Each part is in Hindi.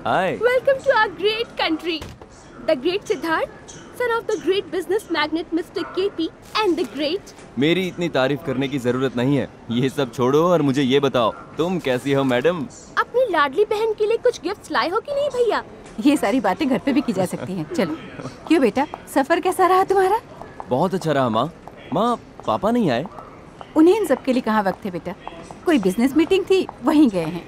Hi. Welcome to our great country. The great Siddharth, son of the great business magnate Mr. KP and the great. मेरी इतनी तारीफ करने की जरूरत नहीं है। ये सब छोड़ो और मुझे ये बताओ, तुम कैसी हो मैडम? अपनी लाडली बहन के लिए कुछ गिफ्ट्स लाए हो कि नहीं भैया? ये सारी बातें घर पे भी की जा सकती हैं। चलो। क्यों बेटा, सफर कैसा रहा तुम्हारा? बहुत अच्छा रहा माँ। माँ, पापा नहीं आए? उन्हें इन सब के लिए कहाँ वक्त है बेटा। कोई बिजनेस मीटिंग थी, वहीं गए हैं।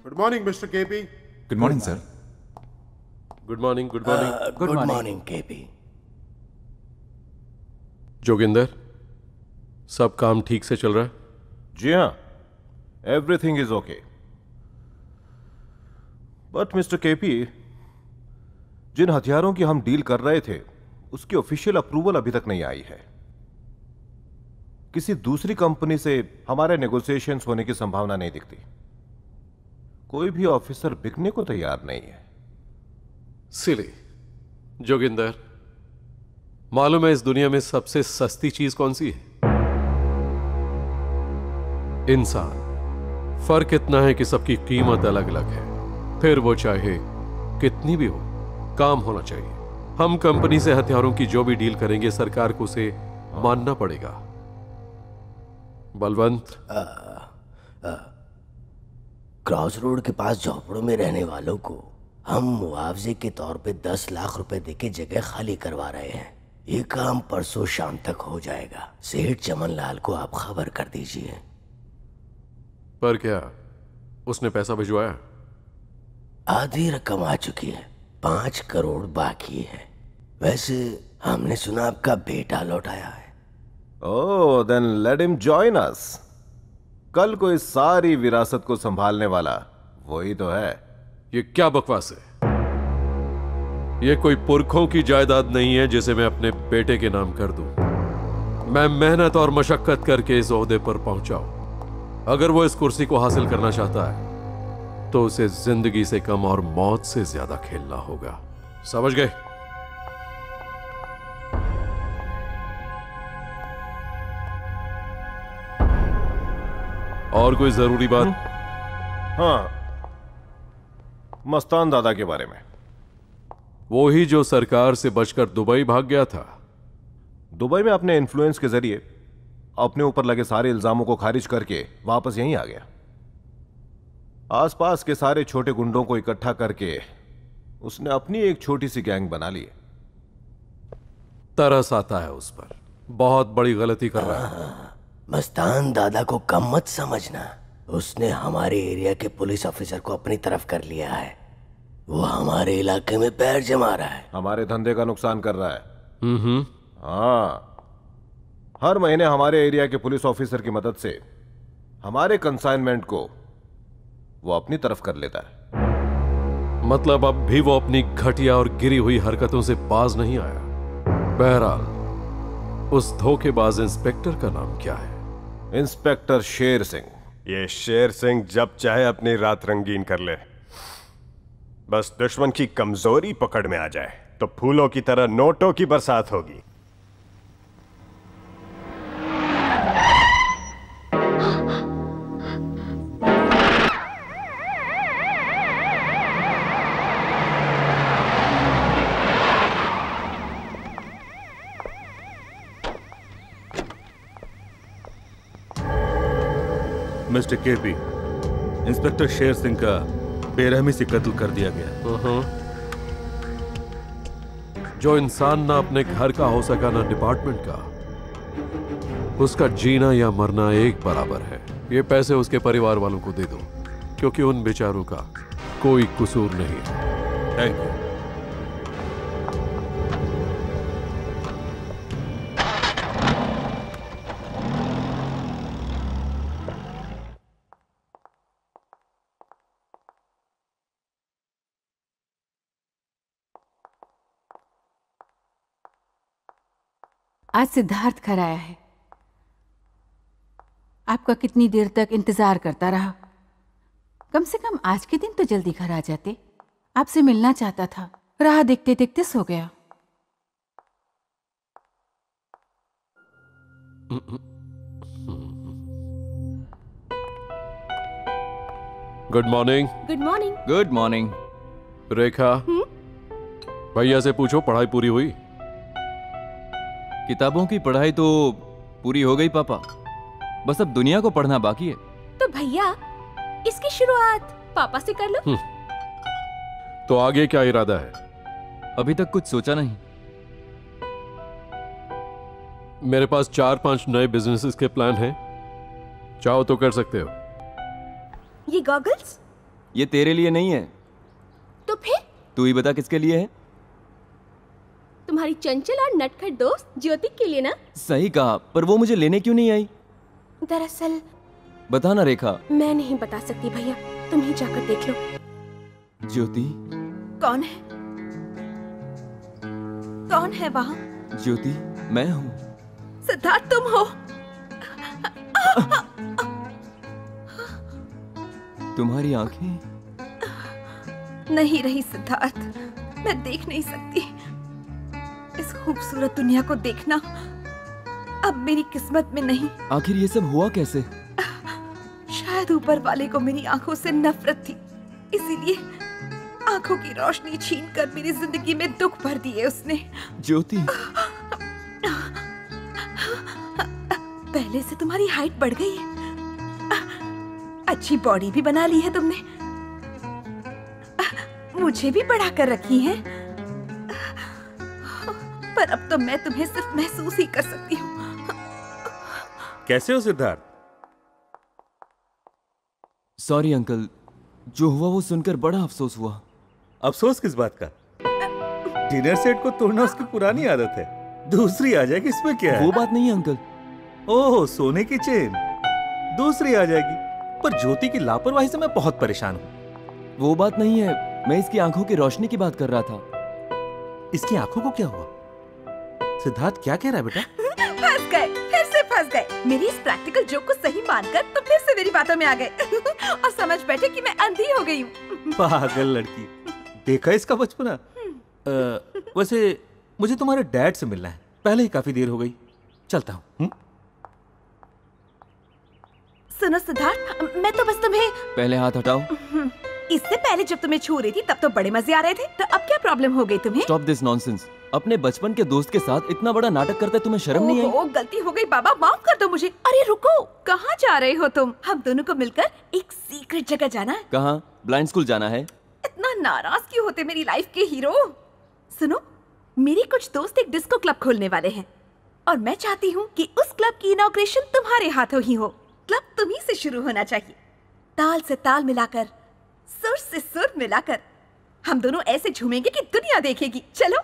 Good morning, Mr. KP. Good morning, sir. Good morning, good morning. Good morning, KP. Joginder, सब काम ठीक से चल रहा है? जी हाँ, everything is okay. But mister KP, जिन हथियारों की हम डील कर रहे थे उसकी ऑफिशियल अप्रूवल अभी तक नहीं आई है। किसी दूसरी कंपनी से हमारे नेगोशिएशंस होने की संभावना नहीं दिखती। कोई भी ऑफिसर बिकने को तैयार नहीं है। सिली जोगिंदर, मालूम है इस दुनिया में सबसे सस्ती चीज कौन सी है? इंसान। फर्क इतना है कि सबकी कीमत अलग अलग है, फिर वो चाहे कितनी भी हो, काम होना चाहिए। हम कंपनी से हथियारों की जो भी डील करेंगे सरकार को उसे मानना पड़ेगा। बलवंत, क्रॉस रोड के पास झोपड़ों में रहने वालों को हम मुआवजे के तौर पे 10 लाख रुपए देके जगह खाली करवा रहे हैं। ये काम परसों शाम तक हो जाएगा। सेठ चमन लाल को आप खबर कर दीजिए। पर क्या उसने पैसा भिजवाया? आधी रकम आ चुकी है, 5 करोड़ बाकी है। वैसे हमने सुना आपका बेटा लौट आया है। Oh, then let him join us. कल को इस सारी विरासत को संभालने वाला वही तो है। ये क्या बकवास है? ये कोई पुरखों की जायदाद नहीं है जिसे मैं अपने बेटे के नाम कर दूं। मैं मेहनत और मशक्कत करके इस ओहदे पर पहुंचा हूं। अगर वो इस कुर्सी को हासिल करना चाहता है तो उसे जिंदगी से कम और मौत से ज्यादा खेलना होगा। समझ गए? और कोई जरूरी बात? हाँ, मस्तान दादा के बारे में। वो ही जो सरकार से बचकर दुबई भाग गया था। दुबई में अपने इन्फ्लुएंस के जरिए अपने ऊपर लगे सारे इल्जामों को खारिज करके वापस यहीं आ गया। आसपास के सारे छोटे गुंडों को इकट्ठा करके उसने अपनी एक छोटी सी गैंग बना ली। तरस आता है उस पर। बहुत बड़ी गलती कर रहा है। मस्तान दादा को कम मत समझना। उसने हमारे एरिया के पुलिस ऑफिसर को अपनी तरफ कर लिया है। वो हमारे इलाके में पैर जमा रहा है। हमारे धंधे का नुकसान कर रहा है। हाँ, हर महीने हमारे एरिया के पुलिस ऑफिसर की मदद से हमारे कंसाइनमेंट को वो अपनी तरफ कर लेता है। मतलब अब भी वो अपनी घटिया और गिरी हुई हरकतों से बाज नहीं आया। बहरहाल, उस धोखेबाज इंस्पेक्टर का नाम क्या है? इंस्पेक्टर शेर सिंह। ये शेर सिंह जब चाहे अपनी रात रंगीन कर ले। बस दुश्मन की कमजोरी पकड़ में आ जाए तो फूलों की तरह नोटों की बरसात होगी। Mister KP, inspector Sher Singh का बेरहमी से कत्ल कर दिया गया। जो इंसान ना अपने घर का हो सका ना डिपार्टमेंट का, उसका जीना या मरना एक बराबर है। ये पैसे उसके परिवार वालों को दे दो, क्योंकि उन बेचारों का कोई कसूर नहीं है। Thank you. आज सिद्धार्थ घर आया है। आपका कितनी देर तक इंतजार करता रहा। कम से कम आज के दिन तो जल्दी घर आ जाते। आपसे मिलना चाहता था, राह देखते देखते सो गया। Good morning. Good morning. Good morning. Rekha, भैया से पूछो पढ़ाई पूरी हुई? किताबों की पढ़ाई तो पूरी हो गई पापा, बस अब दुनिया को पढ़ना बाकी है। तो भैया इसकी शुरुआत पापा से कर लो। तो आगे क्या इरादा है? अभी तक कुछ सोचा नहीं। मेरे पास 4-5 नए बिजनेसेस के प्लान हैं, चाहो तो कर सकते हो। ये गॉगल्स? ये तेरे लिए नहीं है। तो फिर? तू ही बता किसके लिए है। तुम्हारी चंचल और नटखट दोस्त ज्योति के लिए ना? सही कहा, पर वो मुझे लेने क्यों नहीं आई? दरअसल बता ना रेखा। मैं नहीं बता सकती भैया, तुम ही जाकर देख लो। ज्योति? कौन है? कौन है वहाँ? ज्योति, मैं हूँ। सिद्धार्थ, तुम हो? तुम्हारी आंखें नहीं रही सिद्धार्थ, मैं देख नहीं सकती। इस खूबसूरत दुनिया को देखना अब मेरी किस्मत में नहीं। आखिर ये सब हुआ कैसे? शायद ऊपर वाले को मेरी आंखों से नफरत थी, इसीलिए आंखों की रोशनी छीनकर मेरी जिंदगी में दुख भर दिए उसने। ज्योति, पहले से तुम्हारी हाइट बढ़ गई है, अच्छी बॉडी भी बना ली है तुमने, मुझे भी बढ़ा कर रखी है, पर अब तो मैं तुम्हें सिर्फ महसूस ही कर सकती हूँ। कैसे हो सिद्धार्थ? सॉरी अंकल, जो हुआ वो सुनकर बड़ा अफसोस हुआ। अफसोस किस बात का? डिनर सेट को तोड़ना उसकी पुरानी आदत है, दूसरी आ जाएगी, इसमें क्या है? वो बात नहीं है अंकल। ओह, सोने की चेन दूसरी आ जाएगी। पर ज्योति की लापरवाही से मैं बहुत परेशान हूँ। वो बात नहीं है, मैं इसकी आंखों की रोशनी की बात कर रहा था। इसकी आंखों को क्या हुआ? सिद्धार्थ क्या कह रहा है बेटा? फंस गए, फिर से फंस गए। मेरी इस प्रैक्टिकल जोक को सही मानकर तो फिर से मेरी बातों में आ गए और समझ बैठे कि मैं अंधी हो गई हूँ। पागल लड़की, देखा इसका बचपना। वैसे मुझे तुम्हारे डैड से मिलना है, पहले ही काफी देर हो गई, चलता हूँ। सुनो सिद्धार्थ, मैं तो बस तुम्हें पहले हाथ हटाओ। इससे पहले जब तुम्हें छू रही थी तब तो बड़े मजे आ रहे थे, तो अब क्या प्रॉब्लम हो गई तुम्हें? Stop this nonsense. अपने बचपन के दोस्त के साथ इतना बड़ा नाटक करते तुम्हें शर्म नहीं आई? ओह, गलती हो गई बाबा, माफ कर दो मुझे। अरे रुको, कहाँ जा रहे हो तुम? हम दोनों को मिलकर एक सीक्रेट जगह जाना है। कहाँ? ब्लाइंड स्कूल जाना है? इतना नाराज क्यों होते मेरी लाइफ के हीरो? सुनो, मेरे कुछ दोस्त एक डिस्को क्लब खोलने वाले हैं और मैं चाहती हूँ कि उस क्लब की इनॉग्रेशन तुम्हारे हाथों ही हो। क्लब तुम्ही से शुरू होना चाहिए, ताल से ताल मिलाकर, सुर से सुर मिलाकर। हम दोनों ऐसे झूमेंगे कि दुनिया देखेगी। चलो।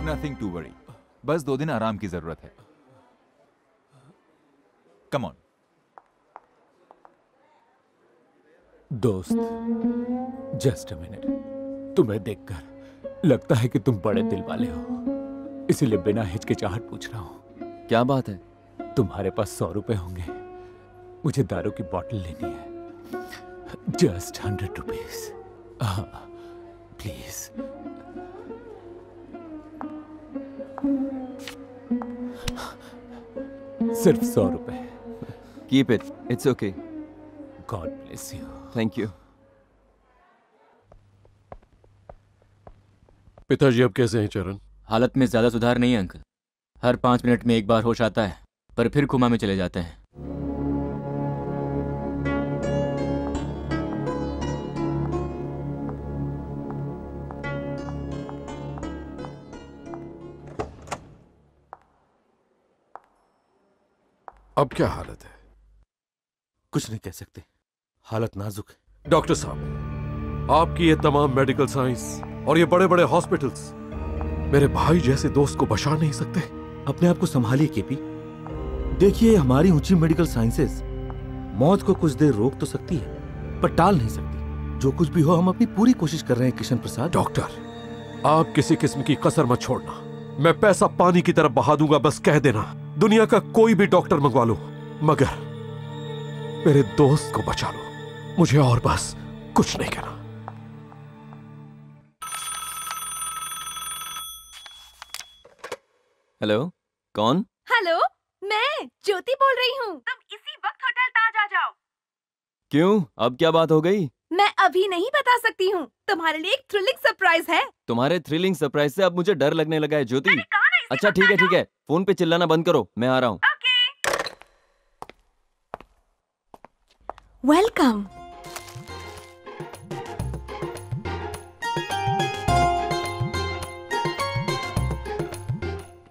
नथिंग टू वरी, बस 2 दिन आराम की जरूरत है। Come on. दोस्त, जस्ट अ मिनट। तुम्हें देखकर लगता है कि तुम बड़े दिल वाले हो, इसीलिए बिना हिचकिचाहट पूछ रहा हूँ। क्या बात है? तुम्हारे पास 100 रुपए होंगे? मुझे दारू की बोतल लेनी है। Just 100 rupees, please. सिर्फ 100 रुपए। Keep it, it's okay. God bless you. Thank you. पिताजी अब कैसे हैं चरण? हालत में ज्यादा सुधार नहीं है अंकल। हर 5 मिनट में एक बार होश आता है, पर फिर कोमा में चले जाते हैं। अब क्या हालत है? कुछ नहीं कह सकते, हालत नाजुक है। डॉक्टर साहब, आपकी ये तमाम मेडिकल साइंस और ये बड़े बड़े हॉस्पिटल्स मेरे भाई जैसे दोस्त को बचा नहीं सकते। अपने आप को संभालिए केपी। देखिए, हमारी ऊंची मेडिकल साइंसेस मौत को कुछ देर रोक तो सकती है, पर टाल नहीं सकती। जो कुछ भी हो, हम अपनी पूरी कोशिश कर रहे हैं किशन प्रसाद। डॉक्टर, आप किसी किस्म की कसर मत छोड़ना। मैं पैसा पानी की तरफ बहा दूंगा, बस कह देना। दुनिया का कोई भी डॉक्टर मंगवा लो, मगर मेरे दोस्त को बचा लो। मुझे और बस कुछ नहीं कहना। हेलो, कौन? हेलो, मैं ज्योति बोल रही हूँ। तुम इसी वक्त होटल ताज आ जाओ। क्यों? अब क्या बात हो गई? मैं अभी नहीं बता सकती हूँ, तुम्हारे लिए एक थ्रिलिंग सरप्राइज है। तुम्हारे थ्रिलिंग सरप्राइज से अब मुझे डर लगने लगा है ज्योति। अच्छा ठीक है ठीक है, फोन पे चिल्लाना बंद करो, मैं आ रहा हूँ। वेलकम।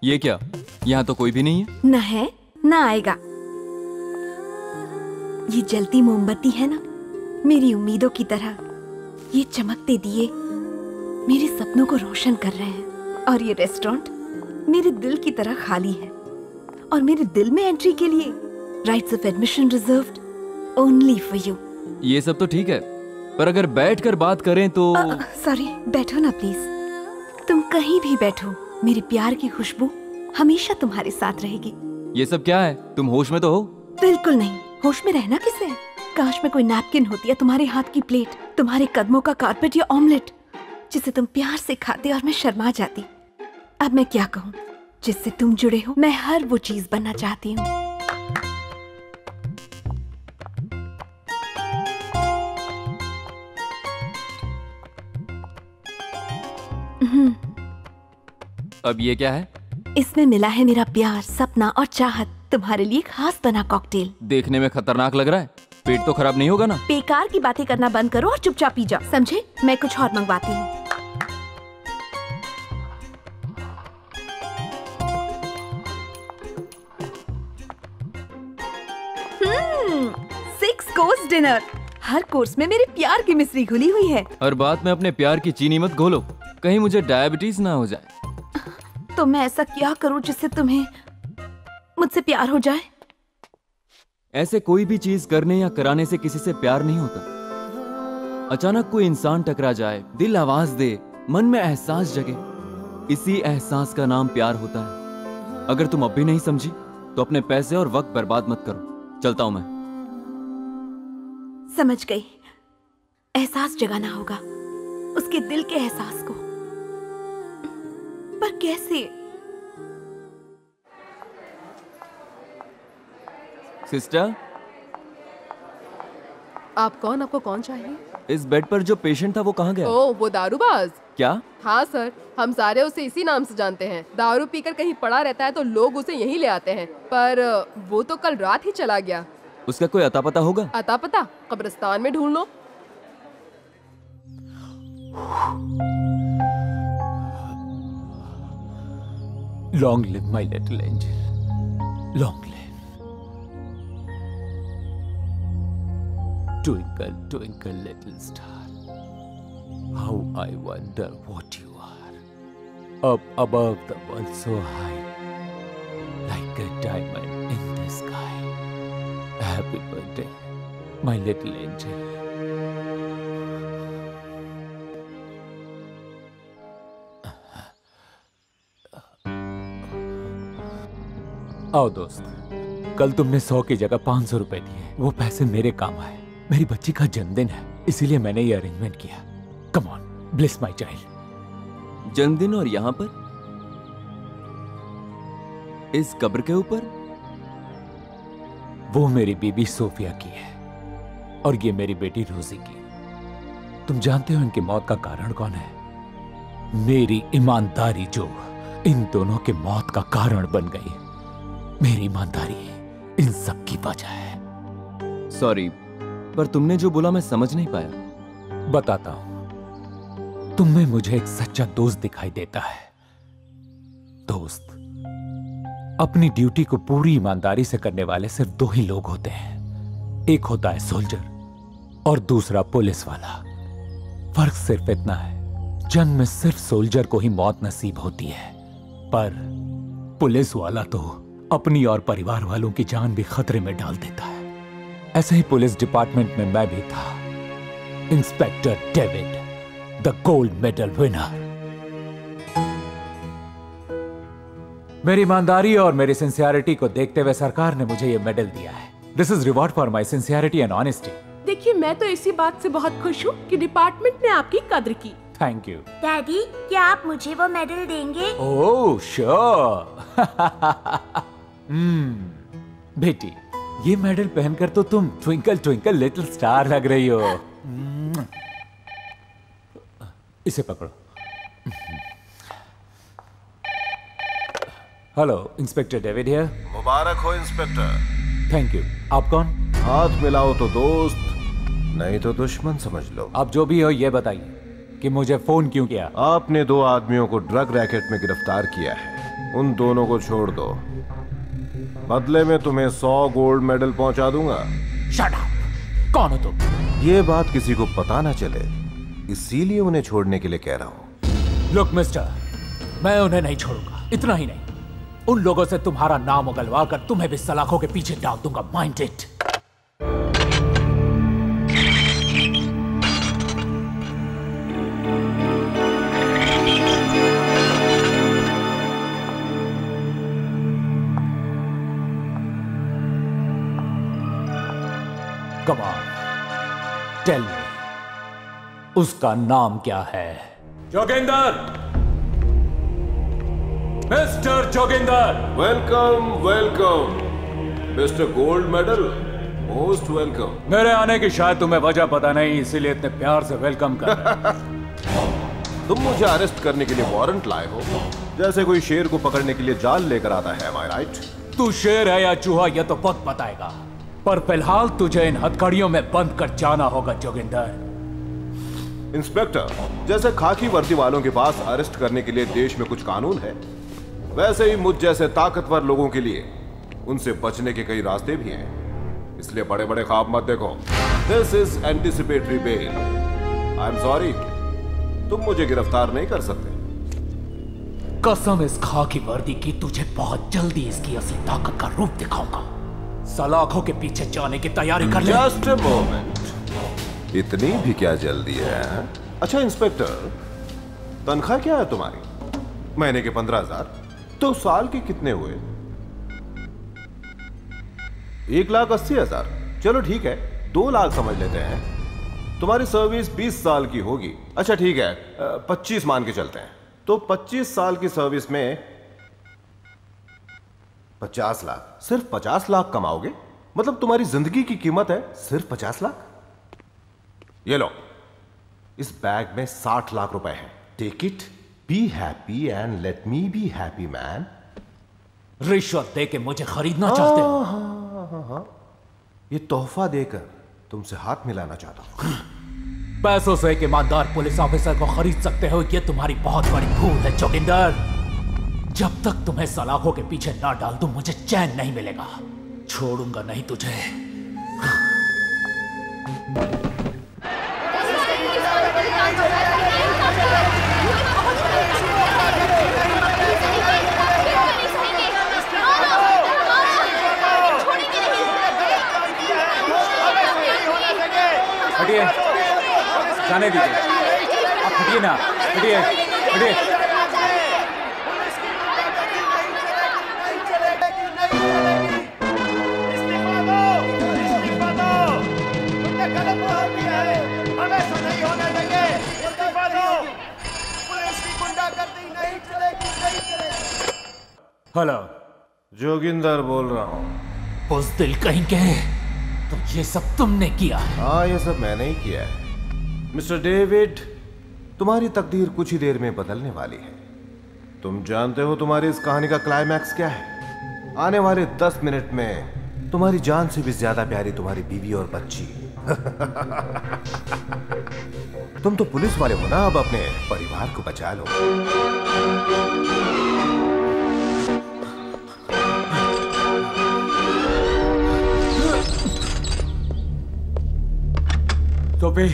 ये क्या? यहाँ तो कोई भी नहीं है। न है न आएगा। ये जलती मोमबत्ती है ना, मेरी उम्मीदों की तरह। ये चमकते दिए मेरे सपनों को रोशन कर रहे हैं, और ये रेस्टोरेंट मेरे दिल की तरह खाली है। और मेरे दिल में एंट्री के लिए rights of admission reserved only for you. ये सब तो ठीक है, पर अगर बैठकर बात करें तो। सॉरी, बैठो ना प्लीज। तुम कहीं भी बैठो, मेरे प्यार की खुशबू हमेशा तुम्हारे साथ रहेगी। ये सब क्या है? तुम होश में तो हो? बिल्कुल नहीं। होश में रहना किसे? काश में कोई नैपकिन होती या तुम्हारे हाथ की प्लेट, तुम्हारे कदमों का कारपेट या ऑमलेट, जिसे तुम प्यार से खाते और मैं शर्मा जाती। अब मैं क्या कहूँ, जिससे तुम जुड़े हो मैं हर वो चीज बनना चाहती हूँ। अब ये क्या है? इसमें मिला है मेरा प्यार, सपना और चाहत, तुम्हारे लिए खास बना कॉकटेल। देखने में खतरनाक लग रहा है, पेट तो खराब नहीं होगा ना? बेकार की बातें करना बंद करो और चुपचाप पी जाओ, समझे? मैं कुछ और मंगवाती हूँ। Six course dinner. हर कोर्स में मेरे प्यार की मिश्री घुली हुई है। हर बात में अपने प्यार की चीनी मत घोलो, कहीं मुझे डायबिटीज ना हो जाए। तो मैं ऐसा क्या करूं जिससे तुम्हें मुझसे प्यार हो जाए? ऐसे कोई भी चीज करने या कराने से किसी से प्यार नहीं होता। अचानक कोई इंसान टकरा जाए, दिल आवाज दे, मन में एहसास जगे, इसी एहसास का नाम प्यार होता है। अगर तुम अब भी नहीं समझी तो अपने पैसे और वक्त बर्बाद मत करो। चलता हूं मैं। समझ गई। एहसास जगाना होगा, उसके दिल के एहसास को। पर कैसे? सिस्टर, आप कौन? आपको कौन चाहिए? इस बेड पर जो पेशेंट था वो कहाँ गया? ओह, वो दारूबाज। क्या? हाँ सर, हम सारे उसे इसी नाम से जानते हैं। दारू पीकर कहीं पड़ा रहता है तो लोग उसे यहीं ले आते हैं, पर वो तो कल रात ही चला गया। उसका कोई अता पता होगा? अता पता? कब्रिस्तान में ढूंढ लो। Long live my little angel. Long live. Twinkle, twinkle, little star, how I wonder what you are. Up above the world so high, like a diamond in the sky. Happy birthday, my little angel. आओ दोस्त, कल तुमने 100 की जगह 500 रुपए दिए। वो पैसे मेरे काम आए। मेरी बच्ची का जन्मदिन है, इसीलिए मैंने ये अरेंजमेंट किया। Come on, bless my child. जन्मदिन और यहां पर इस कब्र के ऊपर? वो मेरी बीबी सोफिया की है और ये मेरी बेटी रोजी की। तुम जानते हो इनकी मौत का कारण कौन है? मेरी ईमानदारी, जो इन दोनों के मौत का कारण बन गई। मेरी ईमानदारी इन सब की वजह है। सॉरी, पर तुमने जो बोला मैं समझ नहीं पाया। बताता हूं। तुम में मुझे एक सच्चा दोस्त दिखाई देता है। दोस्त अपनी ड्यूटी को पूरी ईमानदारी से करने वाले सिर्फ 2 ही लोग होते हैं। एक होता है सोल्जर और दूसरा पुलिस वाला। फर्क सिर्फ इतना है, जंग में सिर्फ सोल्जर को ही मौत नसीब होती है, पर पुलिस वाला तो अपनी और परिवार वालों की जान भी खतरे में डाल देता है। ऐसे ही पुलिस डिपार्टमेंट में मैं भी था। Inspector David, the gold medal winner. मेरी ईमानदारी और मेरी सिंसियरिटी को देखते हुए सरकार ने मुझे यह मेडल दिया है। This is reward for my sincerity and honesty. देखिए, मैं तो इसी बात से बहुत खुश हूँ कि डिपार्टमेंट ने आपकी कद्र की। Thank you. डैडी, क्या आप मुझे वो मेडल देंगे? Oh sure. बेटी, ये मेडल पहनकर तो तुम ट्विंकल ट्विंकल लिटिल स्टार लग रही हो। इसे पकड़ो। Hello, inspector David here. मुबारक हो इंस्पेक्टर। Thank you. आप कौन? हाथ मिलाओ तो दोस्त, नहीं तो दुश्मन समझ लो। आप जो भी हो ये बताइए कि मुझे फोन क्यों किया? आपने 2 आदमियों को ड्रग रैकेट में गिरफ्तार किया है। उन दोनों को छोड़ दो, बदले में तुम्हें 100 गोल्ड मेडल पहुंचा दूंगा। Shut up. कौन हो तुम? ये बात किसी को पता ना चले, इसीलिए उन्हें छोड़ने के लिए कह रहा हूं। लुक मिस्टर, मैं उन्हें नहीं छोड़ूंगा। इतना ही नहीं, उन लोगों से तुम्हारा नाम उगलवा कर तुम्हें भी सलाखों के पीछे डाल दूंगा। Mind it. Come on, tell me, उसका नाम क्या है? Joginder, mister Joginder. Welcome welcome mister gold medal, most welcome. मेरे आने की शायद तुम्हें वजह पता नहीं, इसीलिए इतने प्यार से वेलकम कर रहे हैं। तुम मुझे अरेस्ट करने के लिए वारंट लाए हो, जैसे कोई शेर को पकड़ने के लिए जाल लेकर आता है। Am I right? तू शेर है या चूहा यह तो वक्त बताएगा, पर फिलहाल तुझे इन हथकड़ियों में बंद कर जाना होगा जोगिंदर। इंस्पेक्टर, जैसे खाकी वर्दी वालों के पास अरेस्ट करने के लिए देश में कुछ कानून है, वैसे ही मुझ जैसे ताकतवर लोगों के लिए उनसे बचने के कई रास्ते भी हैं। इसलिए बड़े बड़े ख्वाब मत देखो। This is anticipatory bell. I am sorry, तुम मुझे गिरफ्तार नहीं कर सकते। कसम इस खाकी वर्दी की, तुझे बहुत जल्दी इसकी असली ताकत का रूप दिखाऊंगा। सलाखों के पीछे जाने की तैयारी कर ले। जस्ट अ मोमेंट, इतनी भी क्या जल्दी है? अच्छा इंस्पेक्टर, तनख्वाह क्या है तुम्हारी? महीने के 15,000, तो साल के कितने हुए? 1,80,000। चलो ठीक है, 2 लाख समझ लेते हैं। तुम्हारी सर्विस 20 साल की होगी। अच्छा ठीक है, 25 मान के चलते हैं। तो 25 साल की सर्विस में 50 लाख, सिर्फ 50 लाख कमाओगे? मतलब तुम्हारी जिंदगी की कीमत है सिर्फ 50 लाख? ये लो, इस बैग में 60 लाख रुपए हैं। Take it, be happy and let me be happy man. रिश्वत दे के मुझे खरीदना चाहते हो? हाँ। ये तोहफा देकर तुमसे हाथ मिलाना चाहता हूं। पैसों से एक ईमानदार पुलिस ऑफिसर को खरीद सकते हो, ये तुम्हारी बहुत बड़ी भूल है जोगिंदर। जब तक तुम्हें सलाखों के पीछे ना डाल दूं, मुझे चैन नहीं मिलेगा। छोड़ूंगा नहीं तुझे। हटिए, जाने दीजिए। आप हटिए ना, हटिए, हटिए। हेलो, जोगिंदर बोल रहा हूँ। बुज़दिल कहीं के, तो ये सब तुमने किया है? हाँ, ये सब मैंने ही किया है। मिस्टर डेविड, तुम्हारी तकदीर कुछ ही देर में बदलने वाली है। तुम जानते हो तुम्हारी इस कहानी का क्लाइमैक्स क्या है? आने वाले 10 मिनट में तुम्हारी जान से भी ज्यादा प्यारी तुम्हारी बीवी और बच्ची। तुम तो पुलिस वाले हो ना, अब अपने परिवार को बचा लो। सोफी,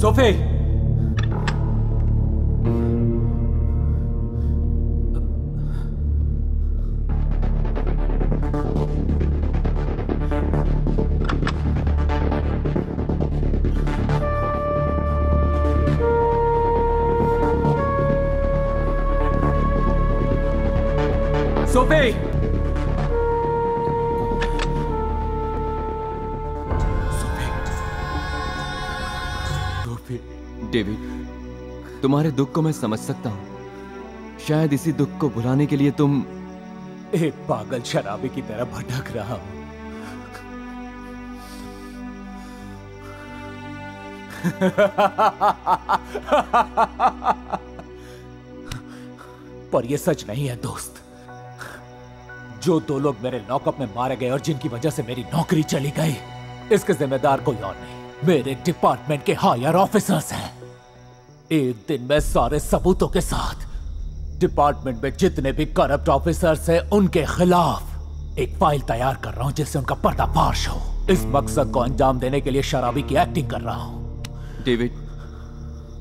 सोफी, सोफी, डेविड, तुम्हारे दुख को मैं समझ सकता हूँ। शायद इसी दुख को भुलाने के लिए तुम एक पागल शराबी की तरह भटक रहा हूं। पर यह सच नहीं है दोस्त। जो 2 लोग मेरे लॉकअप में मारे गए और जिनकी वजह से मेरी नौकरी चली गई, इसके जिम्मेदार कोई और नहीं, मेरे डिपार्टमेंट के हायर ऑफिसर्स हैं। एक दिन मैं सारे सबूतों के साथ डिपार्टमेंट में जितने भी करप्ट ऑफिसर्स हैं उनके खिलाफ एक फाइल तैयार कर रहा हूं जिससे उनका पर्दाफाश हो। इस मकसद को अंजाम देने के लिए शराबी की एक्टिंग कर रहा हूं। डेविड,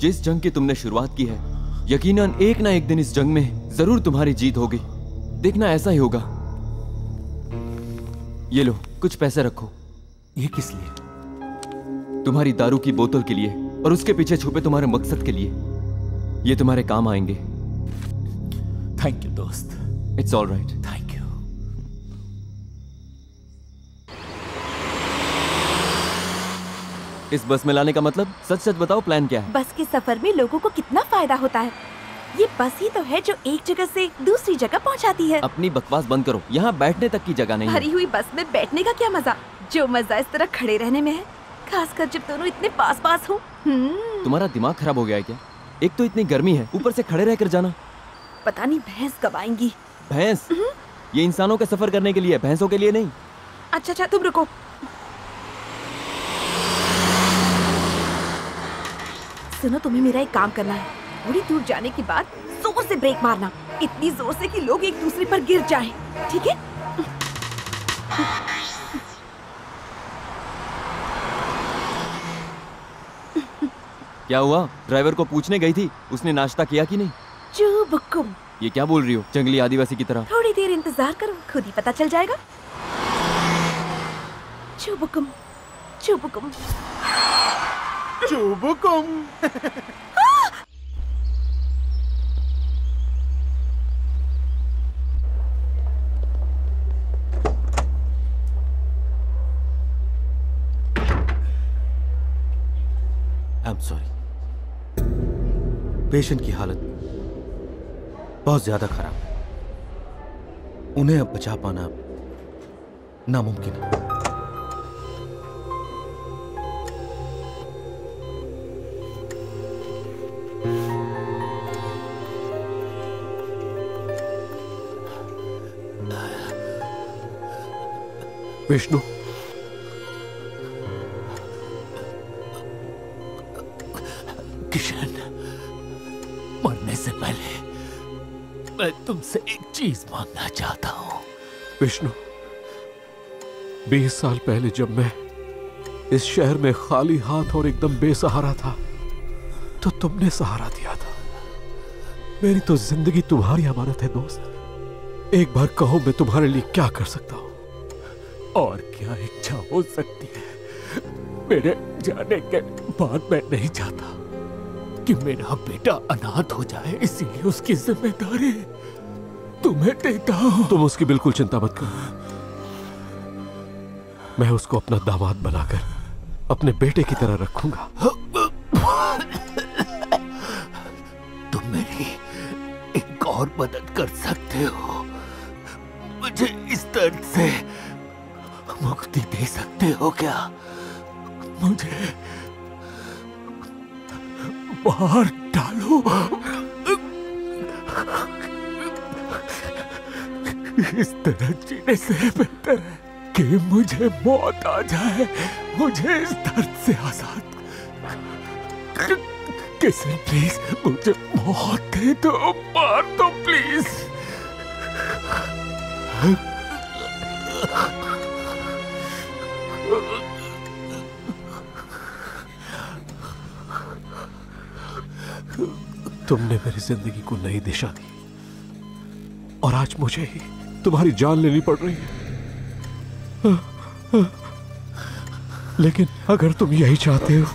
जिस जंग की तुमने शुरुआत की है, यकीनन एक ना एक दिन इस जंग में जरूर तुम्हारी जीत होगी। देखना ऐसा ही होगा। ये लो, कुछ पैसे रखो। ये किस लिए? तुम्हारी दारू की बोतल के लिए और उसके पीछे छुपे तुम्हारे मकसद के लिए। ये तुम्हारे काम आएंगे। थैंक यू दोस्त। It's all right. Thank you. इस बस में लाने का मतलब? सच सच बताओ, प्लान क्या है? बस के सफर में लोगों को कितना फायदा होता है। ये बस ही तो है जो एक जगह से दूसरी जगह पहुंचाती है। अपनी बकवास बंद करो, यहाँ बैठने तक की जगह नहीं है। भरी हुई बस में बैठने का क्या मजा, जो मजा इस तरह खड़े रहने में है, खासकर जब दोनों इतने पास पास हो। तुम्हारा दिमाग खराब हो गया है क्या? एक तो इतनी गर्मी है, ऊपर से खड़े रहकर जाना। पता नहीं भैंस कब आएंगी। भैंस? ये इंसानों के सफर करने के लिए, भैंसों के लिए नहीं। अच्छा, तुम रुको। सुनो, तुम्हें मेरा एक काम करना है। थोड़ी दूर जाने के बाद जोर से ब्रेक मारना, इतनी जोर से कि लोग एक दूसरे पर गिर जाएं, ठीक है? क्या हुआ? ड्राइवर को पूछने गई थी, उसने नाश्ता किया कि नहीं? चुबुकुम। ये क्या बोल रही हो, जंगली आदिवासी की तरह? थोड़ी देर इंतजार करो, खुद ही पता चल जाएगा। चुबुकुम, चुबुकुम, चुबुकुम। I am sorry. पेशेंट की हालत बहुत ज्यादा खराब है। उन्हें अब बचा पाना नामुमकिन है। विष्णु, किशन, मरने से पहले मैं तुमसे एक चीज मांगना चाहता हूं। विष्णु, 20 साल पहले जब मैं इस शहर में खाली हाथ और एकदम बेसहारा था, तो तुमने सहारा दिया था। मेरी तो जिंदगी तुम्हारी अमानत है दोस्त। एक बार कहो, मैं तुम्हारे लिए क्या कर सकता हूं? और क्या इच्छा हो सकती है? मेरे जाने के बाद मैं नहीं चाहता कि मेरा बेटा अनाथ हो जाए, इसीलिए उसकी जिम्मेदारी तुम्हें देता हूं। तुम उसकी बिल्कुल चिंता मत करो। मैं उसको अपना दामाद बनाकर अपने बेटे की तरह रखूंगा। तुम मेरी एक और मदद कर सकते हो। मुझे इस दर्द से मुक्ति दे सकते हो क्या? मुझे बाहर डालो। इस तरह जीने से बेहतर है कि मुझे मौत आ जाए। मुझे इस दर्द से आजाद किसी प्लीज मुझे मौत दे दो, मार दो प्लीज। तुमने मेरी जिंदगी को नई दिशा दी और आज मुझे ही तुम्हारी जान लेनी पड़ रही है। लेकिन अगर तुम यही चाहते हो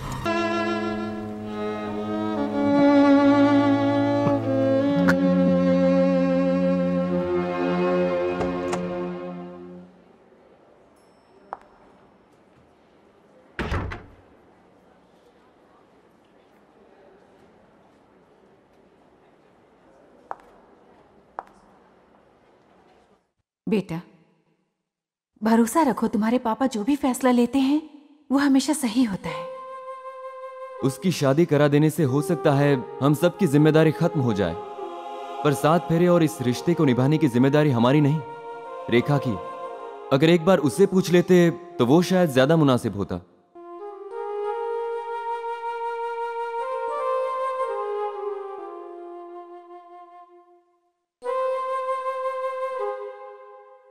बेटा, भरोसा रखो, तुम्हारे पापा जो भी फैसला लेते हैं वो हमेशा सही होता है। उसकी शादी करा देने से हो सकता है हम सबकी जिम्मेदारी खत्म हो जाए, पर 7 फेरे और इस रिश्ते को निभाने की जिम्मेदारी हमारी नहीं, रेखा की। अगर एक बार उससे पूछ लेते तो वो शायद ज्यादा मुनासिब होता।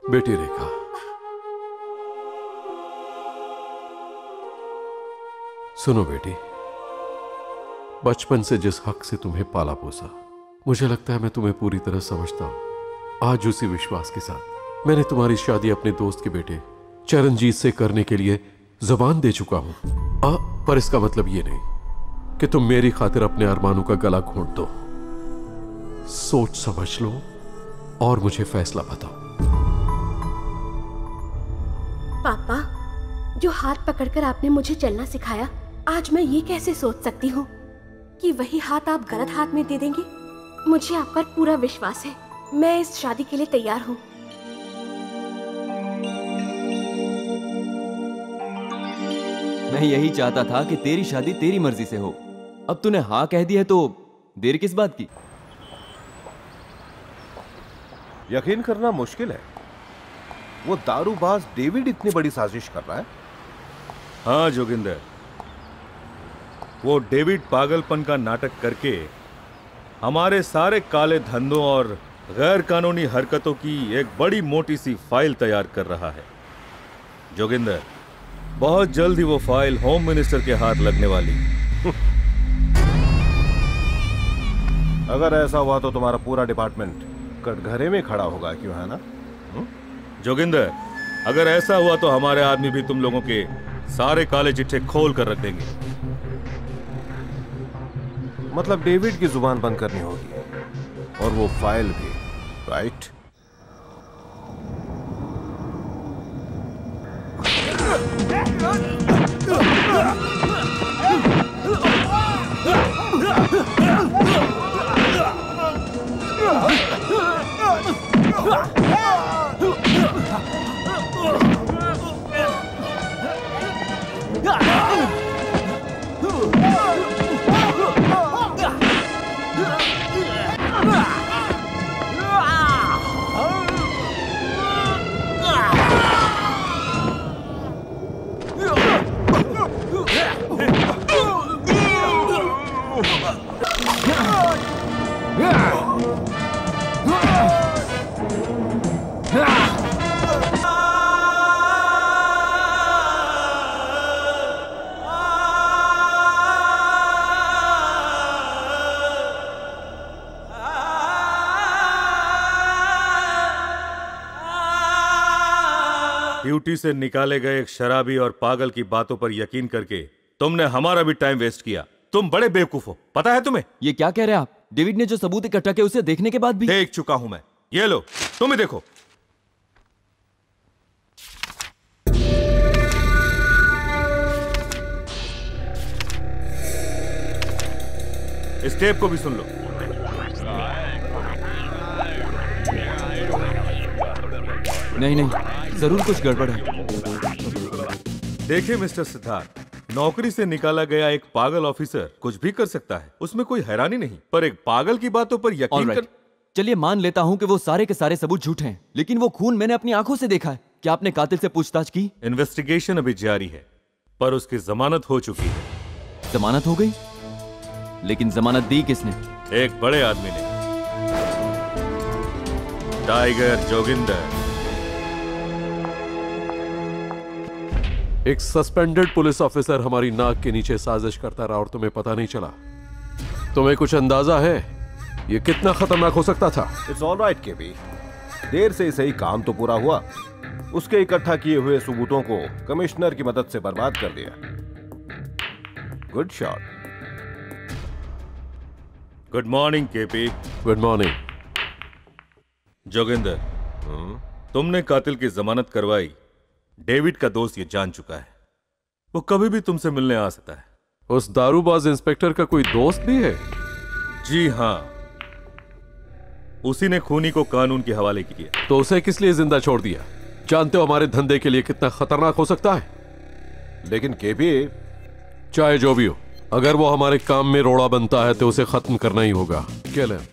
बेटी रेखा, सुनो बेटी, बचपन से जिस हक से तुम्हें पाला पोसा, मुझे लगता है मैं तुम्हें पूरी तरह समझता हूं। आज उसी विश्वास के साथ मैंने तुम्हारी शादी अपने दोस्त के बेटे चरणजीत से करने के लिए जुबान दे चुका हूं। पर इसका मतलब ये नहीं कि तुम मेरी खातिर अपने अरमानों का गला घोंट दो। सोच समझ लो और मुझे फैसला बताओ। पापा, जो हाथ पकड़कर आपने मुझे चलना सिखाया, आज मैं ये कैसे सोच सकती हूँ कि वही हाथ आप गलत हाथ में दे देंगे। मुझे आप पर पूरा विश्वास है। मैं इस शादी के लिए तैयार हूँ। मैं यही चाहता था कि तेरी शादी तेरी मर्जी से हो। अब तूने हाँ कह दी है तो देर किस बात की? यकीन करना मुश्किल है, वो दारूबाज डेविड इतनी बड़ी साजिश कर रहा है। हाँ जोगिंदर, वो डेविड पागलपन का नाटक करके हमारे सारे काले धंधों और गैर कानूनी हरकतों की एक बड़ी मोटी सी फाइल तैयार कर रहा है। जोगिंदर, बहुत जल्द ही वो फाइल होम मिनिस्टर के हाथ लगने वाली। अगर ऐसा हुआ तो तुम्हारा पूरा डिपार्टमेंट कटघरे में खड़ा होगा, क्यों है ना? जोगिंदर, अगर ऐसा हुआ तो हमारे आदमी भी तुम लोगों के सारे काले चिट्ठे खोल कर रख देंगे। मतलब डेविड की जुबान बंद करनी होगी और वो फाइल भी, राइट? ड्यूटी से निकाले गए एक शराबी और पागल की बातों पर यकीन करके तुमने हमारा भी टाइम वेस्ट किया। तुम बड़े बेवकूफ हो, पता है तुम्हें? ये क्या कह रहे हैं आप? डेविड ने जो सबूत इकट्ठा किए उसे देखने के बाद भी देख चुका हूं मैं। ये लो, तुम ही देखो। इस टेप को भी सुन लो। नहीं नहीं, जरूर कुछ गड़बड़ है। देखिए मिस्टर सिद्धार्थ, नौकरी से निकाला गया एक पागल ऑफिसर कुछ भी कर सकता है, उसमें कोई हैरानी नहीं, पर एक पागल की बातों पर यकीन कर। चलिए मान लेता हूं कि वो सारे के सारे सबूत झूठ हैं, लेकिन वो खून मैंने अपनी आंखों से देखा है। क्या आपने कातिल से पूछताछ की? इन्वेस्टिगेशन अभी जारी है, पर उसकी जमानत हो चुकी है। जमानत हो गई? लेकिन जमानत दी किसने? एक बड़े आदमी ने, टाइगर जोगिंदर। एक सस्पेंडेड पुलिस ऑफिसर हमारी नाक के नीचे साजिश करता रहा और तुम्हें पता नहीं चला। तुम्हें कुछ अंदाजा है ये कितना खतरनाक हो सकता था? इट्स ऑल राइट केबी, देर से सही काम तो पूरा हुआ। उसके इकट्ठा किए हुए सबूतों को कमिश्नर की मदद से बर्बाद कर दिया। Good shot. Good morning KP. Good morning Joginder. तुमने कातिल की जमानत करवाई, डेविड का दोस्त ये जान चुका है, वो कभी भी तुमसे मिलने आ सकता है। उस दारूबाज इंस्पेक्टर का कोई दोस्त भी है? जी हां, उसी ने खूनी को कानून के हवाले किया। तो उसे किस लिए जिंदा छोड़ दिया? जानते हो हमारे धंधे के लिए कितना खतरनाक हो सकता है। लेकिन केबी, चाहे जो भी हो, अगर वो हमारे काम में रोड़ा बनता है तो उसे खत्म करना ही होगा। Kill him.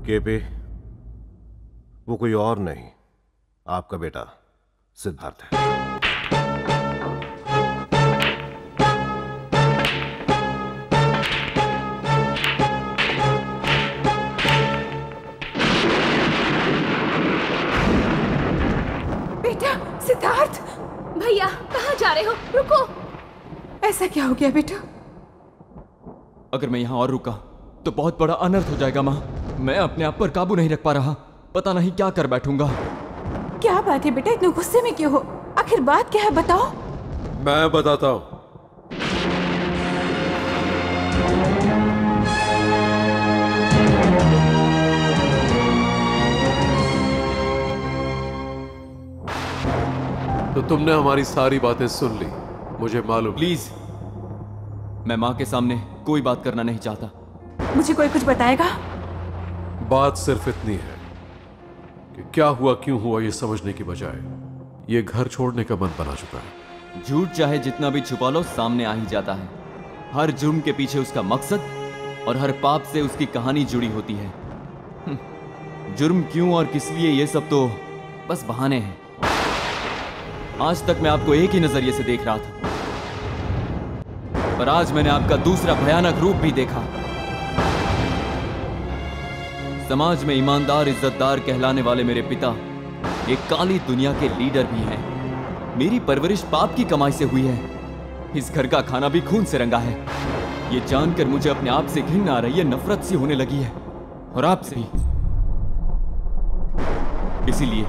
केपी, वो कोई और नहीं, आपका बेटा सिद्धार्थ है। बेटा सिद्धार्थ। भैया कहाँ जा रहे हो? रुको। ऐसा क्या हो गया बेटा? अगर मैं यहाँ और रुका तो बहुत बड़ा अनर्थ हो जाएगा माँ। मैं अपने आप पर काबू नहीं रख पा रहा, पता नहीं क्या कर बैठूंगा। क्या बात है बेटा, इतने गुस्से में क्यों हो? आखिर बात क्या है, बताओ। मैं बताता हूं। तो तुमने हमारी सारी बातें सुन ली, मुझे मालूम। प्लीज, मैं माँ के सामने कोई बात करना नहीं चाहता। मुझे कोई कुछ बताएगा? बात सिर्फ इतनी है कि क्या हुआ, क्यों हुआ, ये समझने की बजाय ये घर छोड़ने का मन बना चुका है। झूठ चाहे जितना भी छुपा लो सामने आ ही जाता है। हर जुर्म के पीछे उसका मकसद और हर पाप से उसकी कहानी जुड़ी होती है। जुर्म क्यों और किस लिए, ये सब तो बस बहाने हैं। आज तक मैं आपको एक ही नजरिए से देख रहा था, पर आज मैंने आपका दूसरा भयानक रूप भी देखा। समाज में ईमानदार इज्जतदार कहलाने वाले मेरे पिता एक काली दुनिया के लीडर भी हैं। मेरी परवरिश पाप की कमाई से हुई है। इस घर का खाना भी खून से रंगा है। ये जानकर मुझे अपने आप से घिन आ रही है, नफरत सी होने लगी है, और आपसे भी। इसीलिए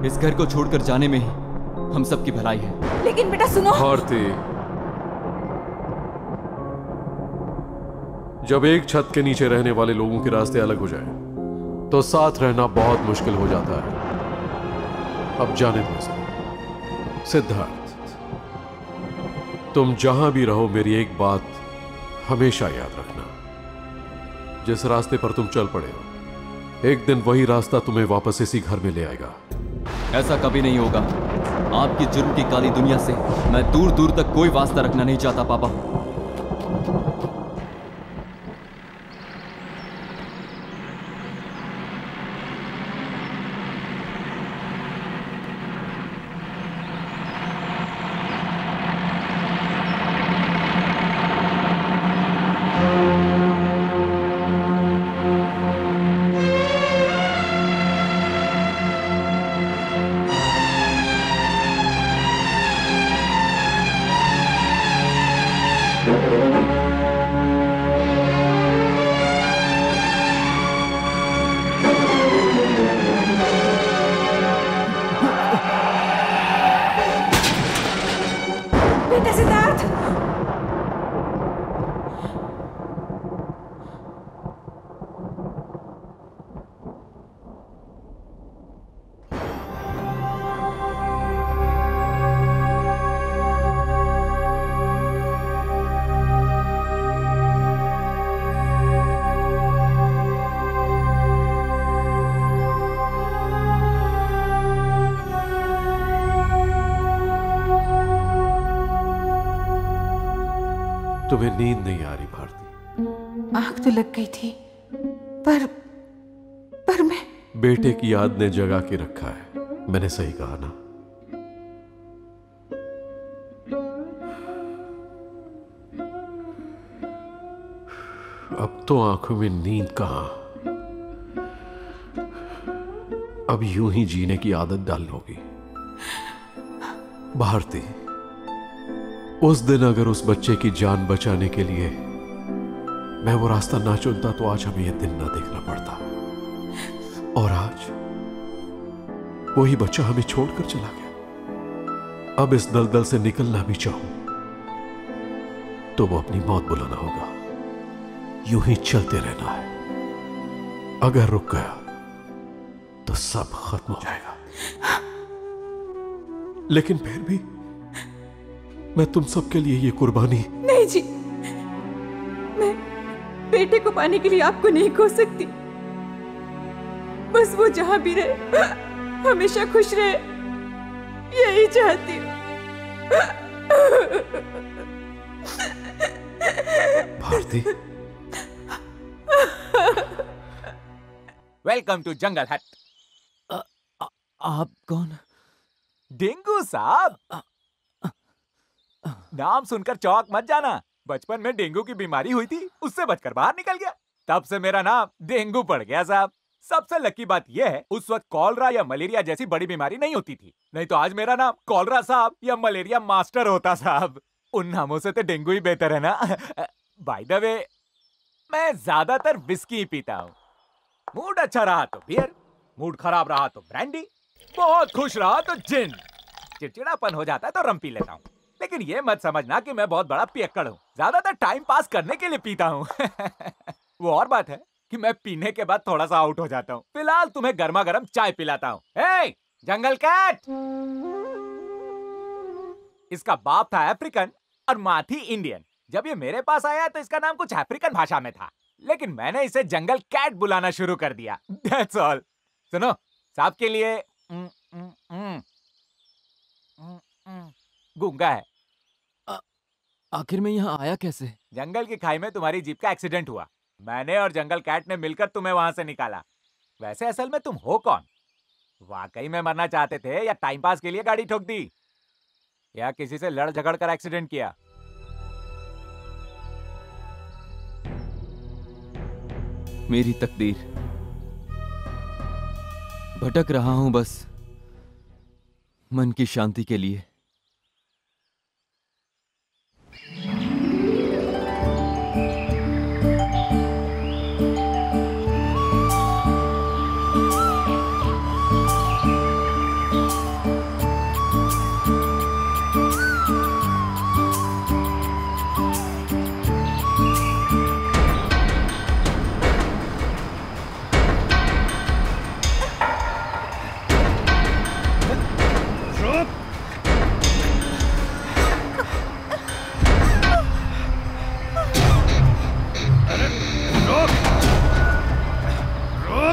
इस घर को छोड़कर जाने में ही हम सबकी भलाई है। लेकिन बेटा सुनो। भारती, जब एक छत के नीचे रहने वाले लोगों के रास्ते अलग हो जाए तो साथ रहना बहुत मुश्किल हो जाता है। अब जाने दो इसे। सिद्धार्थ, तुम जहां भी रहो मेरी एक बात हमेशा याद रखना। जिस रास्ते पर तुम चल पड़े हो, एक दिन वही रास्ता तुम्हें वापस इसी घर में ले आएगा। ऐसा कभी नहीं होगा। आपकी जुर्म की काली दुनिया से मैं दूर दूर तक कोई वास्ता रखना नहीं चाहता पापा। बेटा सिद्धार्थ। तुम्हें नींद नहीं आ रही भारती? आंख तो लग गई थी, पर मैं बेटे की याद ने जगा के रखा है। मैंने सही कहा ना? अब तो आंखों में नींद कहां, अब यूं ही जीने की आदत डाल लोगी। भारती, उस दिन अगर उस बच्चे की जान बचाने के लिए मैं वो रास्ता ना चुनता तो आज हमें ये दिन ना देखना पड़ता। और आज वही बच्चा हमें छोड़कर चला गया। अब इस दलदल से निकलना भी चाहूं तो वो अपनी मौत बुलाना होगा। यूं ही चलते रहना है। अगर रुक गया तो सब खत्म हो जाएगा। लेकिन फिर भी मैं तुम सबके लिए ये कुर्बानी। नहीं जी, मैं बेटे को पाने के लिए आपको नहीं खो सकती। बस वो जहां भी रहे, हमेशा खुश रहे, यही चाहती हूँ। भारती, वेलकम टू जंगल हट। आप कौन? डेंगू साहब। नाम सुनकर चौक मत जाना। बचपन में डेंगू की बीमारी हुई थी, उससे बचकर बाहर निकल गया। तब से मेरा नाम डेंगू पड़ गया साहब। सबसे लकी बात यह है, उस वक्त कॉलरा या मलेरिया जैसी बड़ी बीमारी नहीं होती थी। नहीं तो आज मेरा नाम कॉलरा साहब या मलेरिया मास्टर होता साहब। उन नामों से तो डेंगू ही बेहतर है ना। बाय द वे, मैं ज्यादातर विस्की पीता हूँ। मूड अच्छा रहा तो बियर, मूड खराब रहा तो ब्रांडी, बहुत खुश रहा तो जिन, चिड़चिड़ापन हो जाता है तो रम पी लेता हूँ। लेकिन ये मत समझना कि मैं बहुत बड़ा पियक्कड़ हूँ। ज्यादातर टाइम पास करने के लिए पीता हूँ। वो और बात है कि मैं पीने के बाद थोड़ा सा आउट हो जाता हूँ। फिलहाल तुम्हें गर्मा गर्म चाय पिलाता हूँ। हे, जंगल कैट! इसका बाप था अफ्रीकन और माँ थी इंडियन। जब ये मेरे पास आया तो इसका नाम कुछ अफ्रीकन भाषा में था, लेकिन मैंने इसे जंगल कैट बुलाना शुरू कर दिया। That's all। सुनो, साहब के लिए गूंगा है। आखिर में यहाँ आया कैसे? जंगल की खाई में तुम्हारी जीप का एक्सीडेंट हुआ। मैंने और जंगल कैट ने मिलकर तुम्हें वहां से निकाला। वैसे असल में तुम हो कौन? वाकई में मरना चाहते थे या टाइम पास के लिए गाड़ी ठोक दी, या किसी से लड़ झगड़ कर एक्सीडेंट किया? मेरी तकदीर। भटक रहा हूं बस मन की शांति के लिए।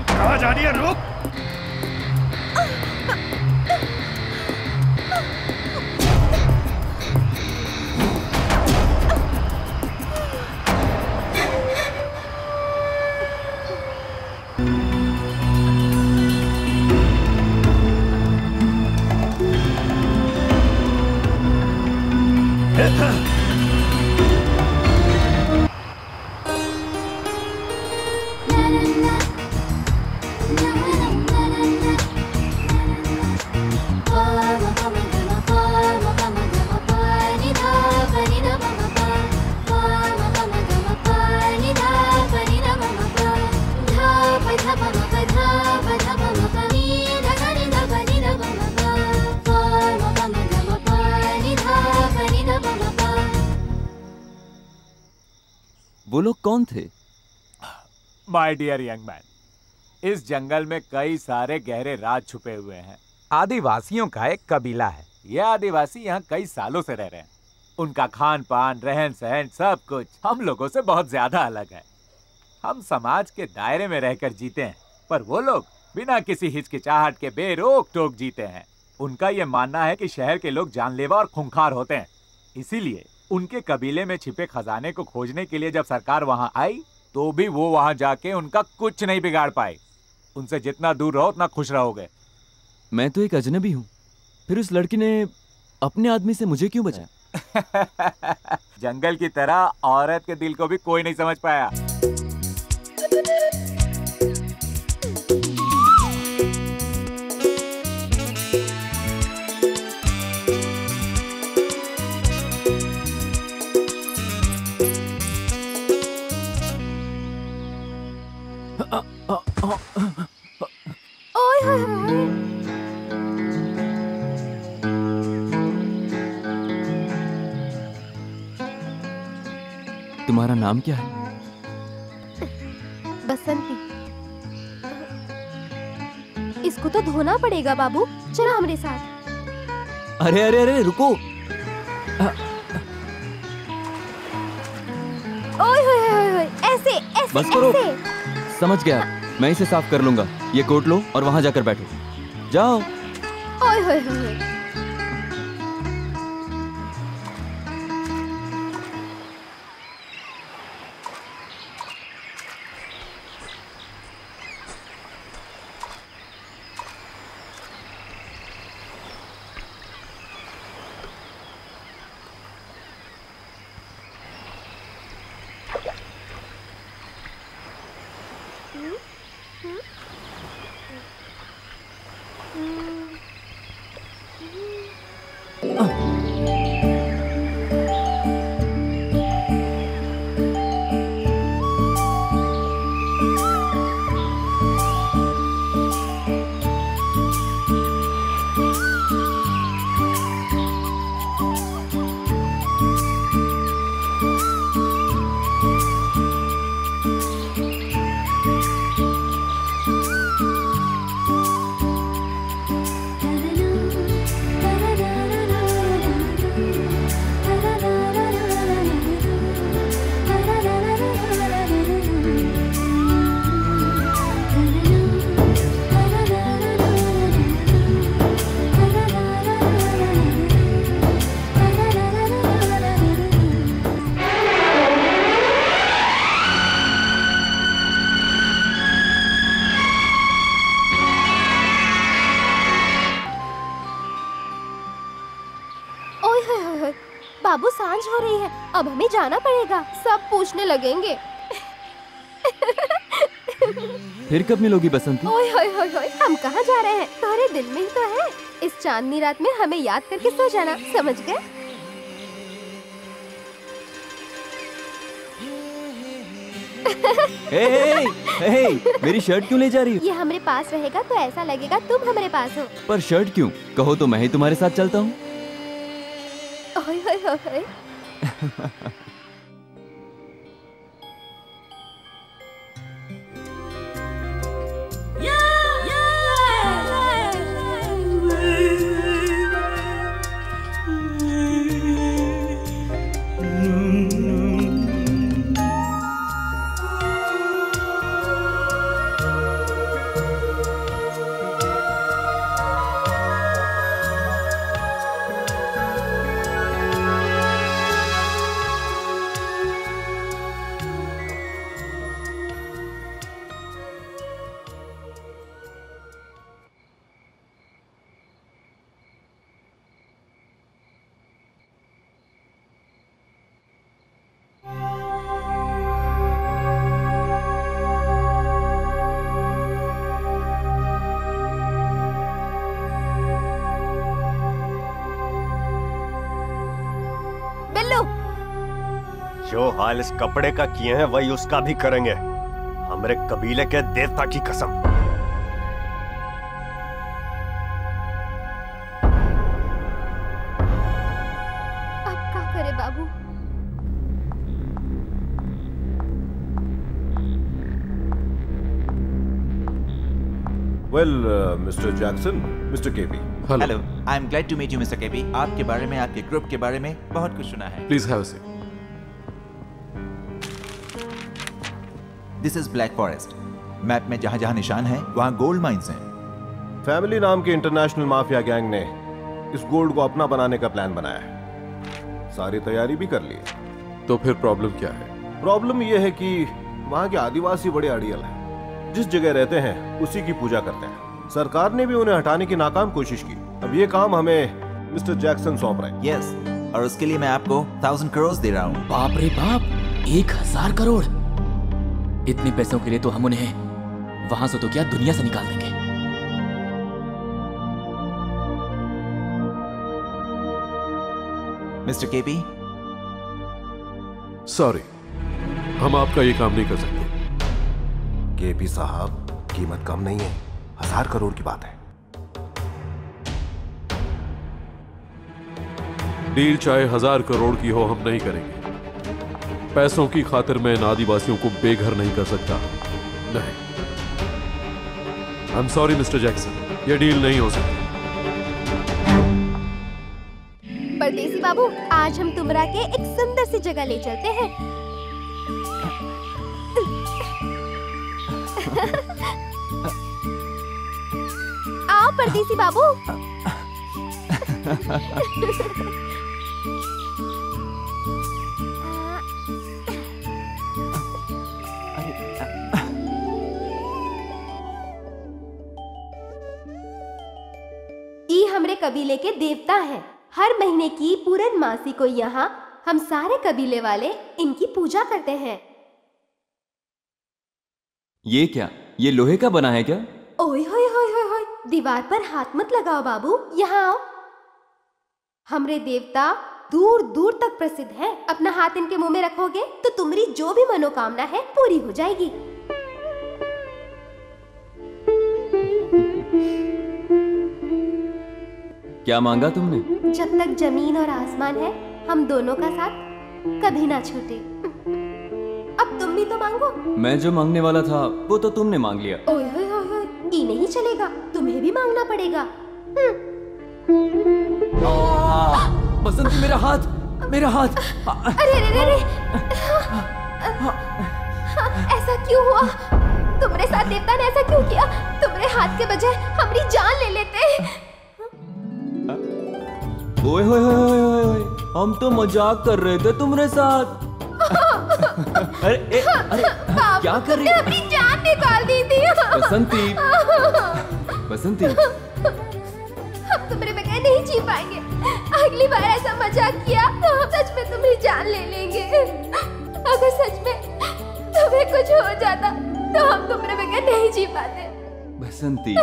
कहाँ जा रही है? रुक! Bye. वो लोग कौन थे? माय डियर यंग मैन, इस जंगल में कई सारे गहरे राज छुपे हुए हैं। आदिवासियों का एक कबीला है। ये आदिवासी यहाँ कई सालों से रह रहे हैं। उनका खान पान, रहन सहन, सब कुछ हम लोगों से बहुत ज्यादा अलग है। हम समाज के दायरे में रहकर जीते हैं, पर वो लोग बिना किसी हिचकिचाहट के बेरोक टोक जीते हैं। उनका ये मानना है कि शहर के लोग जानलेवा और खूंखार होते हैं। इसीलिए उनके कबीले में छिपे खजाने को खोजने के लिए जब सरकार वहां आई तो भी वो वहां जाके उनका कुछ नहीं बिगाड़ पाए। उनसे जितना दूर रहो उतना खुश रहोगे। मैं तो एक अजनबी हूँ, फिर उस लड़की ने अपने आदमी से मुझे क्यों बचाया? जंगल की तरह औरत के दिल को भी कोई नहीं समझ पाया। तुम्हारा नाम क्या है? बसंती। इसको तो धोना पड़ेगा बाबू, चलो हमारे साथ। अरे अरे अरे रुको। ओए होए होए होए, ऐसे ऐसे बस करो। ऐसे। समझ गया, मैं इसे साफ कर लूंगा। ये कोट लो और वहां जाकर बैठो। जाओ। ओए होए होए। बाबू सांझ हो रही है, अब हमें जाना पड़ेगा। सब पूछने लगेंगे। फिर कब मिलोगी बसंती? ओए होए होए होए, हम कहाँ जा रहे हैं? तुम्हारे दिल में ही तो है। इस चांदनी रात में हमें याद करके सो जाना, समझ गए? मेरी शर्ट क्यों ले जा रही हो? ये हमारे पास रहेगा तो ऐसा लगेगा तुम हमारे पास हो। पर शर्ट क्यों? कहो तो मैं ही तुम्हारे साथ चलता हूँ। ओए होए होए होए। जो हाल इस कपड़े का किए हैं वही उसका भी करेंगे, हमारे कबीले के देवता की कसम। अब क्या करे बाबू? Well mister Jackson, mister KP. Hello, I am glad to meet you mister KP. आपके बारे में, आपके ग्रुप के बारे में बहुत कुछ सुना है। Please have a seat. This is black forest. Map में जहां जहां निशान है वहां गोल्ड माइंस हैं। फैमिली नाम के इंटरनेशनल माफिया गैंग ने इस गोल्ड को अपना बनाने का प्लान बनाया है। सारी तैयारी भी कर ली है। तो फिर प्रॉब्लम क्या है? प्रॉब्लम यह है कि वहाँ के आदिवासी बड़े अड़ियल हैं। जिस जगह रहते हैं उसी की पूजा करते हैं। सरकार ने भी उन्हें हटाने की नाकाम कोशिश की। अब ये काम हमें मिस्टर जैक्सन सौंप रहे हैं। यस, और उसके लिए मैं आपको 1000 करोड़ दे रहा हूँ। बाप रे बाप, 1000 करोड़! इतने पैसों के लिए तो हम उन्हें वहां से तो क्या दुनिया से निकाल देंगे। मिस्टर केपी, सॉरी, हम आपका ये काम नहीं कर सकते। केपी साहब, कीमत कम नहीं है, 1000 करोड़ की बात है। डील चाहे 1000 करोड़ की हो, हम नहीं करेंगे। पैसों की खातिर मैं इन आदिवासियों को बेघर नहीं कर सकता। नहीं, आई एम सॉरी मिस्टर जैक्सन, ये डील नहीं हो सकती। परदेसी बाबू, आज हम तुमरा के एक सुंदर सी जगह ले चलते हैं। आओ परदेसी बाबू। ई हमरे कबीले के देवता हैं। हर महीने की पूर्णमासी को यहाँ हम सारे कबीले वाले इनकी पूजा करते हैं। ये क्या? ये लोहे का बना है क्या? ओए होए होए होए होए, दीवार पर हाथ मत लगाओ बाबू, यहाँ आओ। हमरे देवता दूर दूर तक प्रसिद्ध है। अपना हाथ इनके मुंह में रखोगे तो तुम्हारी जो भी मनोकामना है पूरी हो जाएगी। क्या मांगा तुमने? जब तक जमीन और आसमान है, हम दोनों का साथ कभी ना छूटे। अब तुम भी तो मांगो। मैं जो मांगने वाला था वो तो तुमने मांग लिया। ओए होए होए होए, ये नहीं चलेगा, तुम्हें भी मांगना पड़ेगा। बसंती, मेरा हाथ, मेरा हाथ! अरे अरे अरे, ऐसा क्यों हुआ? तुम्हारे साथ देवता ने ऐसा क्यों किया? तुम्हारे हाथ के बजाय हमारी जान ले लेते। ओए होए होए होए होए, हम तो मजाक कर रहे थे तुम्हारे साथ। अरे अरे क्या कर रही? अपनी जान निकाल दी थी। बसंती, बसंती, हम तुम्हारे बगैर नहीं जी पाएंगे। अगली बार ऐसा मजाक किया तो हम सच में तुम्हारी जान ले लेंगे। अगर सच में तुम्हें कुछ हो जाता तो हम तुम्हारे बगैर नहीं जी पाते। बसंती,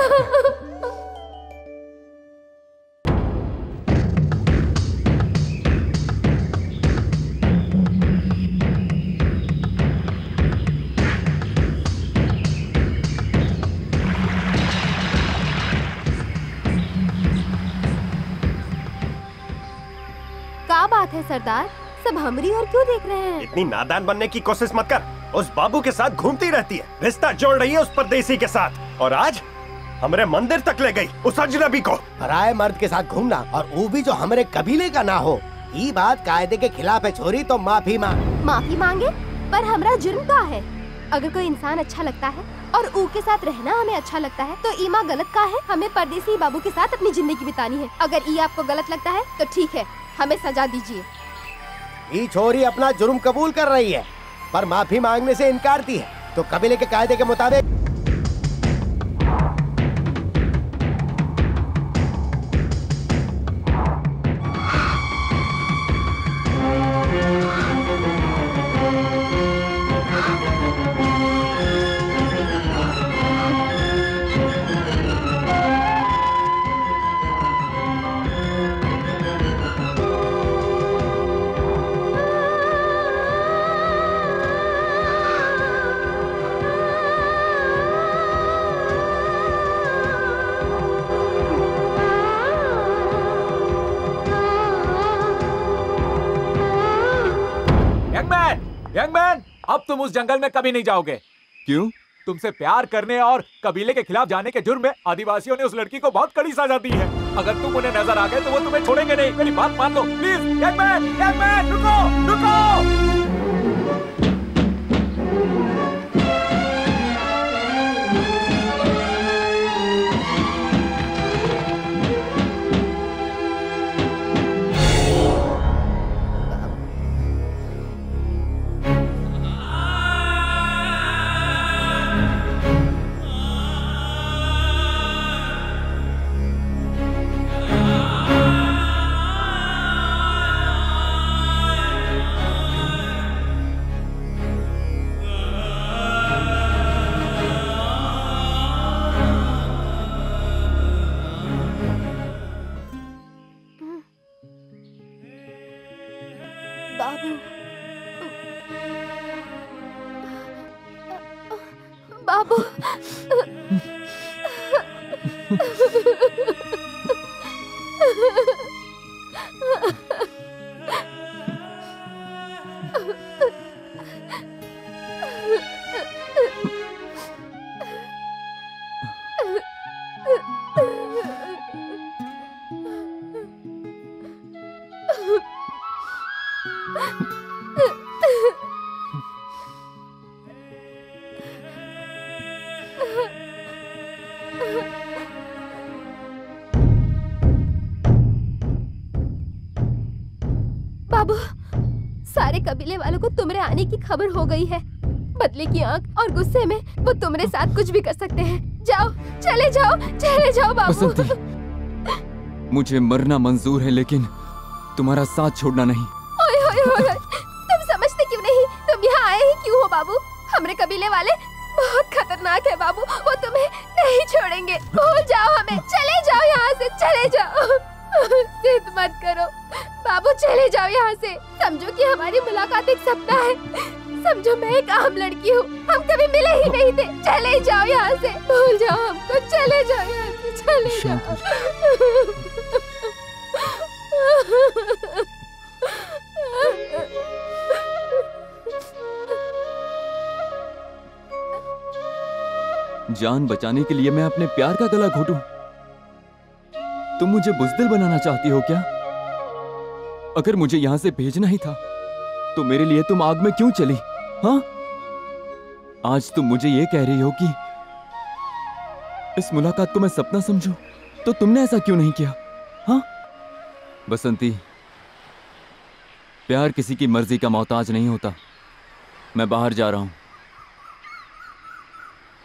क्या बात है सरदार, सब हमरी और क्यों देख रहे हैं? इतनी नादान बनने की कोशिश मत कर। उस बाबू के साथ घूमती रहती है, रिश्ता जोड़ रही है उस परदेसी के साथ, और आज हमरे मंदिर तक ले गई उस अजनबी को। पराये मर्द के साथ घूमना, और वो भी जो हमारे कबीले का ना हो, ये बात कायदे के खिलाफ है छोरी। तो माफी माफी मांगे, पर हमारा जुर्म का है। अगर कोई इंसान अच्छा लगता है और ऊ के साथ रहना हमें अच्छा लगता है तो ईमा गलत का है। हमें परदेसी बाबू के साथ अपनी जिंदगी बितानी है। अगर ये आपको गलत लगता है तो ठीक है, हमें सजा दीजिए। ये छोरी अपना जुर्म कबूल कर रही है, पर माफी मांगने से इनकारती है। तो कबीले के कायदे के मुताबिक यंग मैन, अब तुम उस जंगल में कभी नहीं जाओगे। क्यों? तुमसे प्यार करने और कबीले के खिलाफ जाने के जुर्म में आदिवासियों ने उस लड़की को बहुत कड़ी सजा दी है। अगर तुम उन्हें नजर आ गए तो वो तुम्हें छोड़ेंगे नहीं। मेरी बात मान लो प्लीज। यंग मैन रुको रुको। बाबू बाबू, सारे कबीले वालों को तुम्हारे आने की खबर हो गई है। बदले की आंख और गुस्से में वो तुम्हारे साथ कुछ भी कर सकते हैं। जाओ, चले जाओ बाबू। बसंती, मुझे मरना मंजूर है लेकिन तुम्हारा साथ छोड़ना नहीं। ओए ओए ओए, तुम समझते क्यों नहीं? तुम यहाँ आए ही क्यों हो बाबू? हमारे कबीले वाले बहुत खतरनाक है बाबू, वो तुम्हें नहीं छोड़ेंगे। भूल जाओ हमें, चले जाओ यहाँ से, चले जाओ। जिद मत करो बाबू, चले जाओ यहाँ से। समझो कि हमारी मुलाकात एक सपना है। समझो मैं एक आम लड़की हूँ, हम कभी मिले ही नहीं थे। चले जाओ यहाँ से, भूल जाओ हमको, चले जाओ यहाँ से, चले जाओ। जान बचाने के लिए मैं अपने प्यार का गला घोटूं? तुम मुझे बुज़दिल बनाना चाहती हो क्या? अगर मुझे यहां से भेजना ही था तो मेरे लिए तुम आग में क्यों चली? हाँ, आज तुम मुझे ये कह रही हो कि इस मुलाकात को मैं सपना समझूं, तो तुमने ऐसा क्यों नहीं किया? हाँ बसंती, प्यार किसी की मर्जी का मोहताज नहीं होता। मैं बाहर जा रहा हूं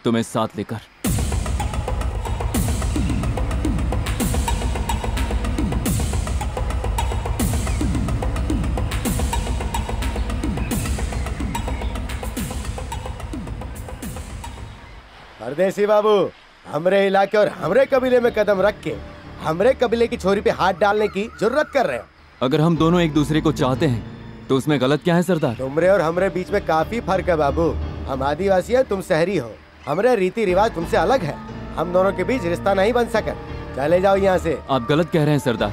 तुम्हें साथ लेकर। परदेसी बाबू, हमरे इलाके और हमरे कबीले में कदम रख के हमरे कबीले की छोरी पे हाथ डालने की जुर्रत कर रहे हो। अगर हम दोनों एक दूसरे को चाहते हैं तो उसमें गलत क्या है सरदार? तुमरे और हमरे बीच में काफी फर्क है बाबू। हम आदिवासी हैं, तुम शहरी हो। हमरे रीति रिवाज तुमसे अलग है। हम दोनों के बीच रिश्ता नहीं बन सका। चले जाओ यहाँ से। आप गलत कह रहे हैं सरदार।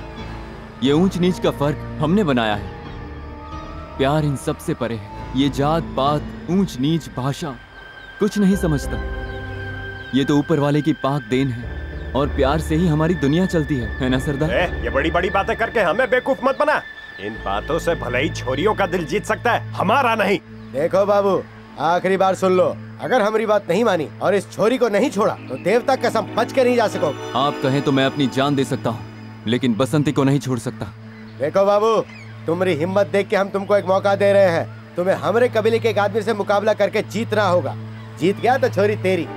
ये ऊंच नीच का फर्क हमने बनाया है। प्यार इन सब से परे है। ये जात पात, ऊंच नीच, भाषा कुछ नहीं समझता। ये तो ऊपर वाले की पाक देन है और प्यार से ही हमारी दुनिया चलती है ना सरदार? ये बड़ी बड़ी बातें करके हमें बेवकूफ मत बना। इन बातों से भले ही छोरियों का दिल जीत सकता है, हमारा नहीं। देखो बाबू, आखिरी बार सुन लो। अगर हमारी बात नहीं मानी और इस छोरी को नहीं छोड़ा तो देवता कसम बच के नहीं जा सको। आप कहें तो मैं अपनी जान दे सकता हूँ, लेकिन बसंती को नहीं छोड़ सकता। देखो बाबू, तुम्हारी हिम्मत देख के हम तुमको एक मौका दे रहे हैं। तुम्हें हमारे कबीले के एक आदमी से मुकाबला करके जीतना होगा। जीत गया तो छोरी तेरी।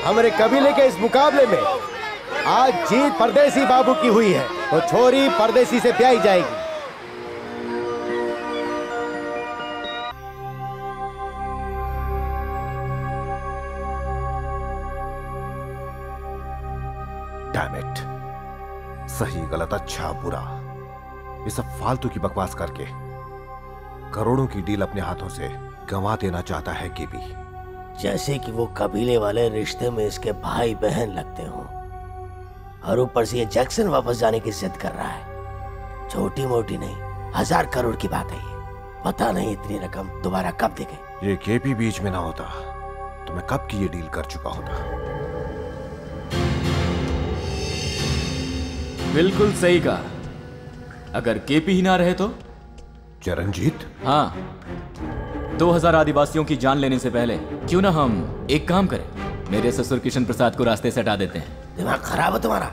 हमारे कबीले के इस मुकाबले में आज जीत परदेसी बाबू की हुई है, तो छोरी परदेसी से ब्याही जाएगी। Damn it! सही गलत अच्छा बुरा ये सब फालतू की बकवास करके करोड़ों की डील अपने हाथों से गंवा देना चाहता है केपी। जैसे कि वो कबीले वाले रिश्ते में इसके भाई बहन लगते हो, और ऊपर से ये जैक्सन वापस जाने की जिद कर रहा है। छोटी मोटी नहीं, 1000 करोड़ की बात है ये। पता नहीं इतनी रकम दोबारा कब देंगे। ये केपी बीच में ना होता तो मैं कब की ये डील कर चुका होता। बिल्कुल सही कहा। अगर केपी ही ना रहे तो? चरणजीत? हाँ, 2000 आदिवासियों की जान लेने से पहले क्यों ना हम एक काम करें, मेरे ससुर किशन प्रसाद को रास्ते से हटा देते हैं। दिमाग खराब है तुम्हारा?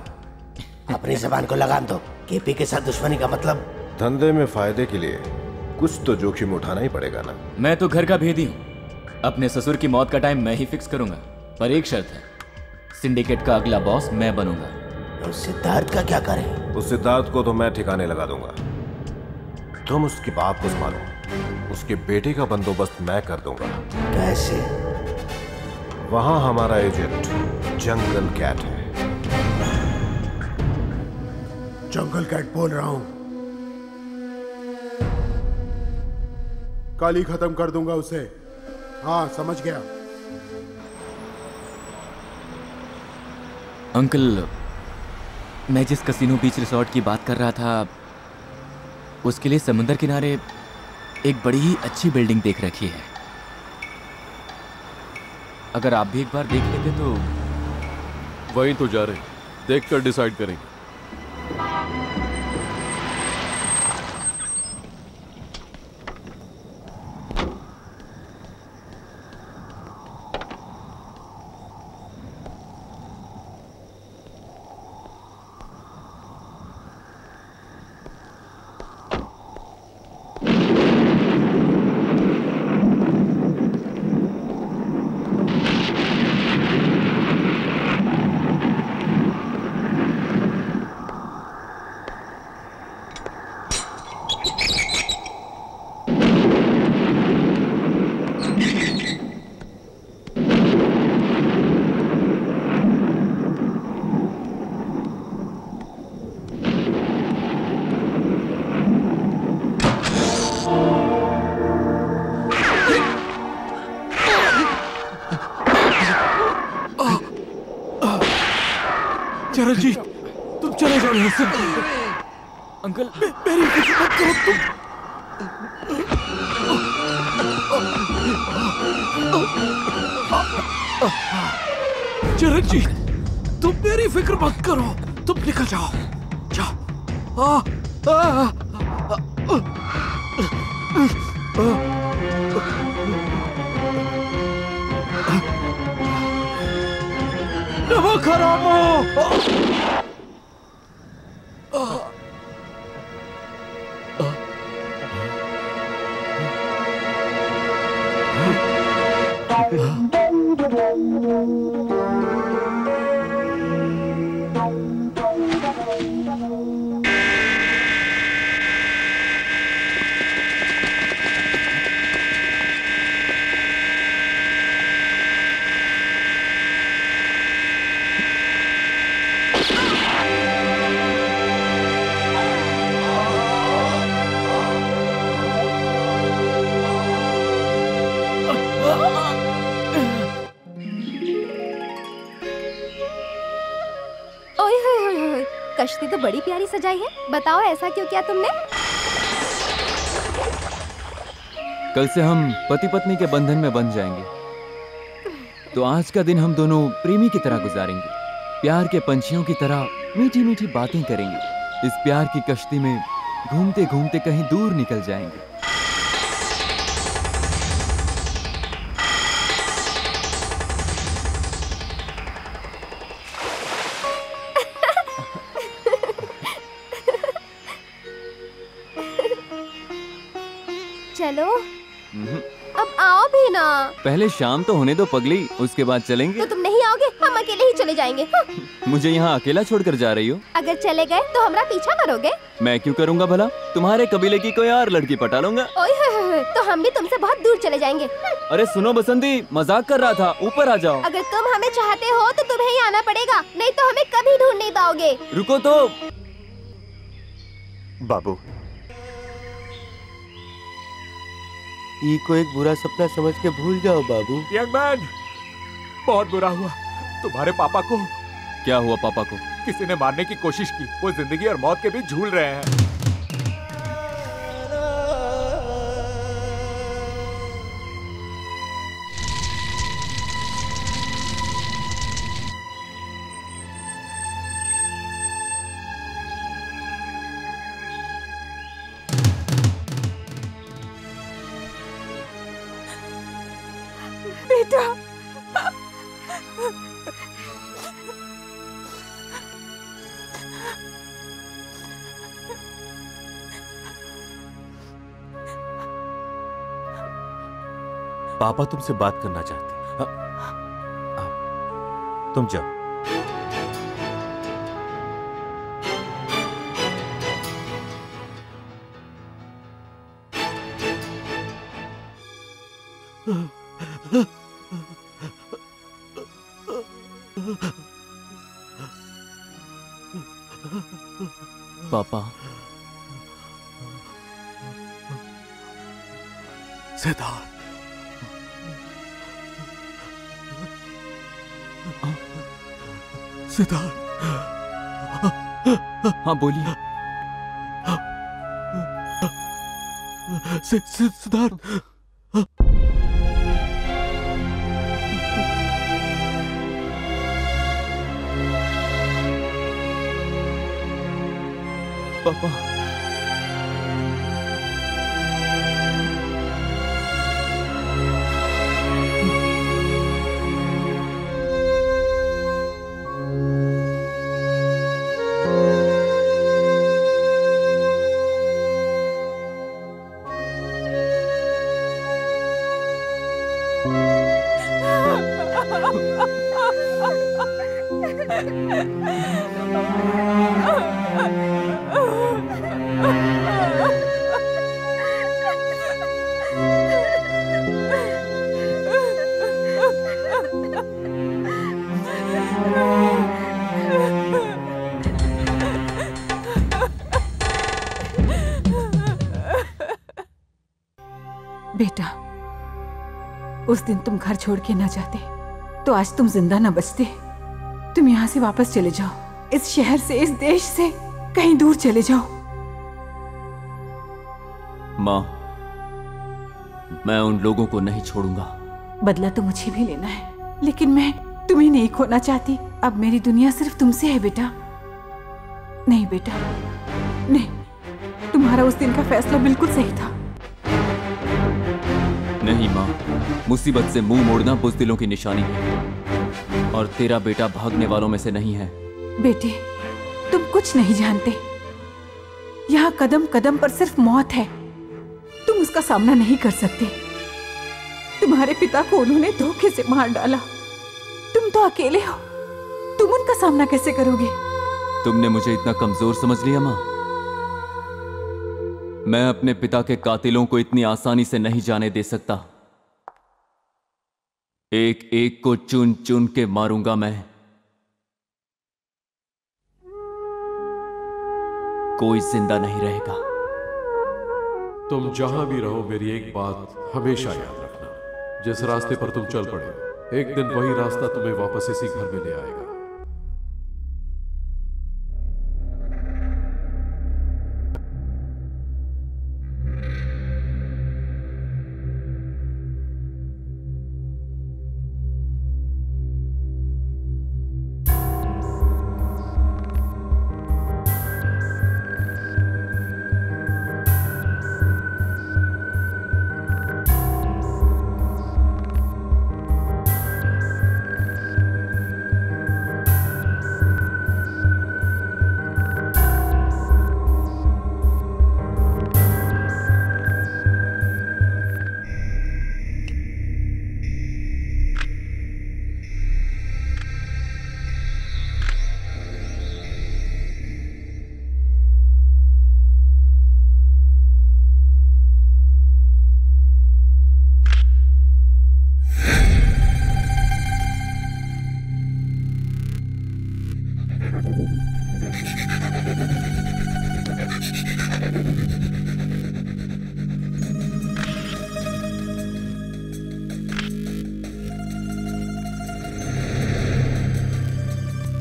अपनी जबान को लगाम दो। केपी के साथ दुश्मनी का मतलब? धंधे में फायदे के लिए कुछ तो जोखिम उठाना ही पड़ेगा ना। मैं तो घर का भेदी हूँ। अपने ससुर की मौत का टाइम मैं ही फिक्स करूंगा, पर एक शर्त है, सिंडिकेट का अगला बॉस मैं बनूंगा। तो सिद्धार्थ का क्या करें? उस सिद्धार्थ को तो मैं ठिकाने लगा दूंगा। तुम उसके बाप को संभालो, उसके बेटे का बंदोबस्त मैं कर दूंगा। कैसे? वहां हमारा एजेंट जंगल कैट है। जंगल कैट बोल रहा हूं। कल ही खत्म कर दूंगा उसे। हाँ, समझ गया। अंकल, मैं जिस कसिनो बीच रिसोर्ट की बात कर रहा था, उसके लिए समुद्र किनारे एक बड़ी ही अच्छी बिल्डिंग देख रखी है। अगर आप भी एक बार देख लेते तो। वहीं तो जा रहे हैं, देखकर डिसाइड करेंगे। चरणजीत, तुम चले जाओ यहाँ से। अंकल मेरी फिक्र मत करो तुम। चरणजीत, तुम मेरी फिक्र मत करो, तुम निकल जाओ, जाओ। नमक हरामो। कश्ती तो बड़ी प्यारी सजाई है, बताओ ऐसा क्यों किया तुमने? कल से हम पति पत्नी के बंधन में बंध जाएंगे, तो आज का दिन हम दोनों प्रेमी की तरह गुजारेंगे, प्यार के पंछियों की तरह मीठी मीठी बातें करेंगे, इस प्यार की कश्ती में घूमते घूमते कहीं दूर निकल जाएंगे। चलो अब आओ भी ना। पहले शाम तो होने दो पगली, उसके बाद चलेंगे। तो तुम नहीं आओगे, हम अकेले ही चले जाएंगे। मुझे यहाँ अकेला छोड़कर जा रही हो? अगर चले गए तो हमारा पीछा करोगे? मैं क्यों करूँगा भला, तुम्हारे कबीले की कोई और लड़की पटा लूंगा। ओए होए, तो हम भी तुमसे बहुत दूर चले जाएंगे। अरे सुनो बसंती, मजाक कर रहा था, ऊपर आ जाओ। अगर तुम हमें चाहते हो तो तुम्हें ही आना पड़ेगा, नहीं तो हमें कभी ढूंढ नहीं पाओगे। रुको तो। बाबू, ई को एक बुरा सपना समझ के भूल जाओ बाबू। यंग मैन, बहुत बुरा हुआ तुम्हारे पापा को। क्या हुआ पापा को? किसी ने मारने की कोशिश की, वो जिंदगी और मौत के बीच झूल रहे हैं। बेटा, पापा तुमसे बात करना चाहते हैं। तुम जाओ। पापा, सिद्धार्थ, सिद्धार्थ। हाँ बोलिए। सिद्धार्थ, पापा। बेटा, उस दिन तुम घर छोड़ के न जाते तो आज तुम जिंदा न बचते। तुम यहाँ से वापस चले जाओ, इस शहर से, इस देश से कहीं दूर चले जाओ। माँ, मैं उन लोगों को नहीं छोड़ूंगा। बदला तो मुझे भी लेना है, लेकिन मैं तुम्हें नहीं खोना चाहती। अब मेरी दुनिया सिर्फ तुमसे है बेटा। नहीं बेटा, नहीं, तुम्हारा उस दिन का फैसला बिल्कुल सही था। नहीं माँ, मुसीबत से मुंह मोड़ना बुज़दिलों की निशानी है, और तेरा बेटा भागने वालों में से नहीं है। बेटे, तुम कुछ नहीं जानते। यहाँ कदम कदम पर सिर्फ मौत है। तुम उसका सामना नहीं कर सकते। तुम्हारे पिता को उन्होंने धोखे से मार डाला। तुम तो अकेले हो, तुम उनका सामना कैसे करोगे? तुमने मुझे इतना कमजोर समझ लिया माँ? मैं अपने पिता के कातिलों को इतनी आसानी से नहीं जाने दे सकता। एक एक को चुन चुन के मारूंगा मैं। कोई जिंदा नहीं रहेगा। तुम जहां भी रहो, मेरी एक बात हमेशा याद रखना। जिस रास्ते पर तुम चल पड़े, एक दिन वही रास्ता तुम्हें वापस इसी घर में ले आएगा।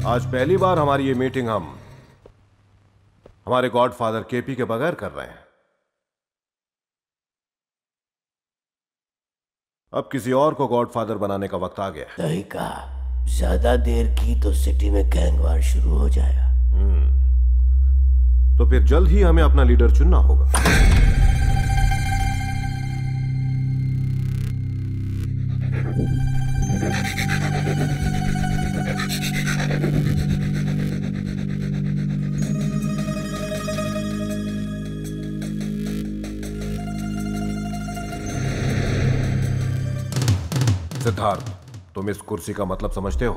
आज पहली बार हमारी ये मीटिंग हम हमारे गॉडफादर केपी के बगैर कर रहे हैं। अब किसी और को गॉडफादर बनाने का वक्त आ गया। सही कहा, ज्यादा देर की तो सिटी में गैंगवार शुरू हो जाएगा। तो फिर जल्द ही हमें अपना लीडर चुनना होगा। सिद्धार्थ, तुम इस कुर्सी का मतलब समझते हो?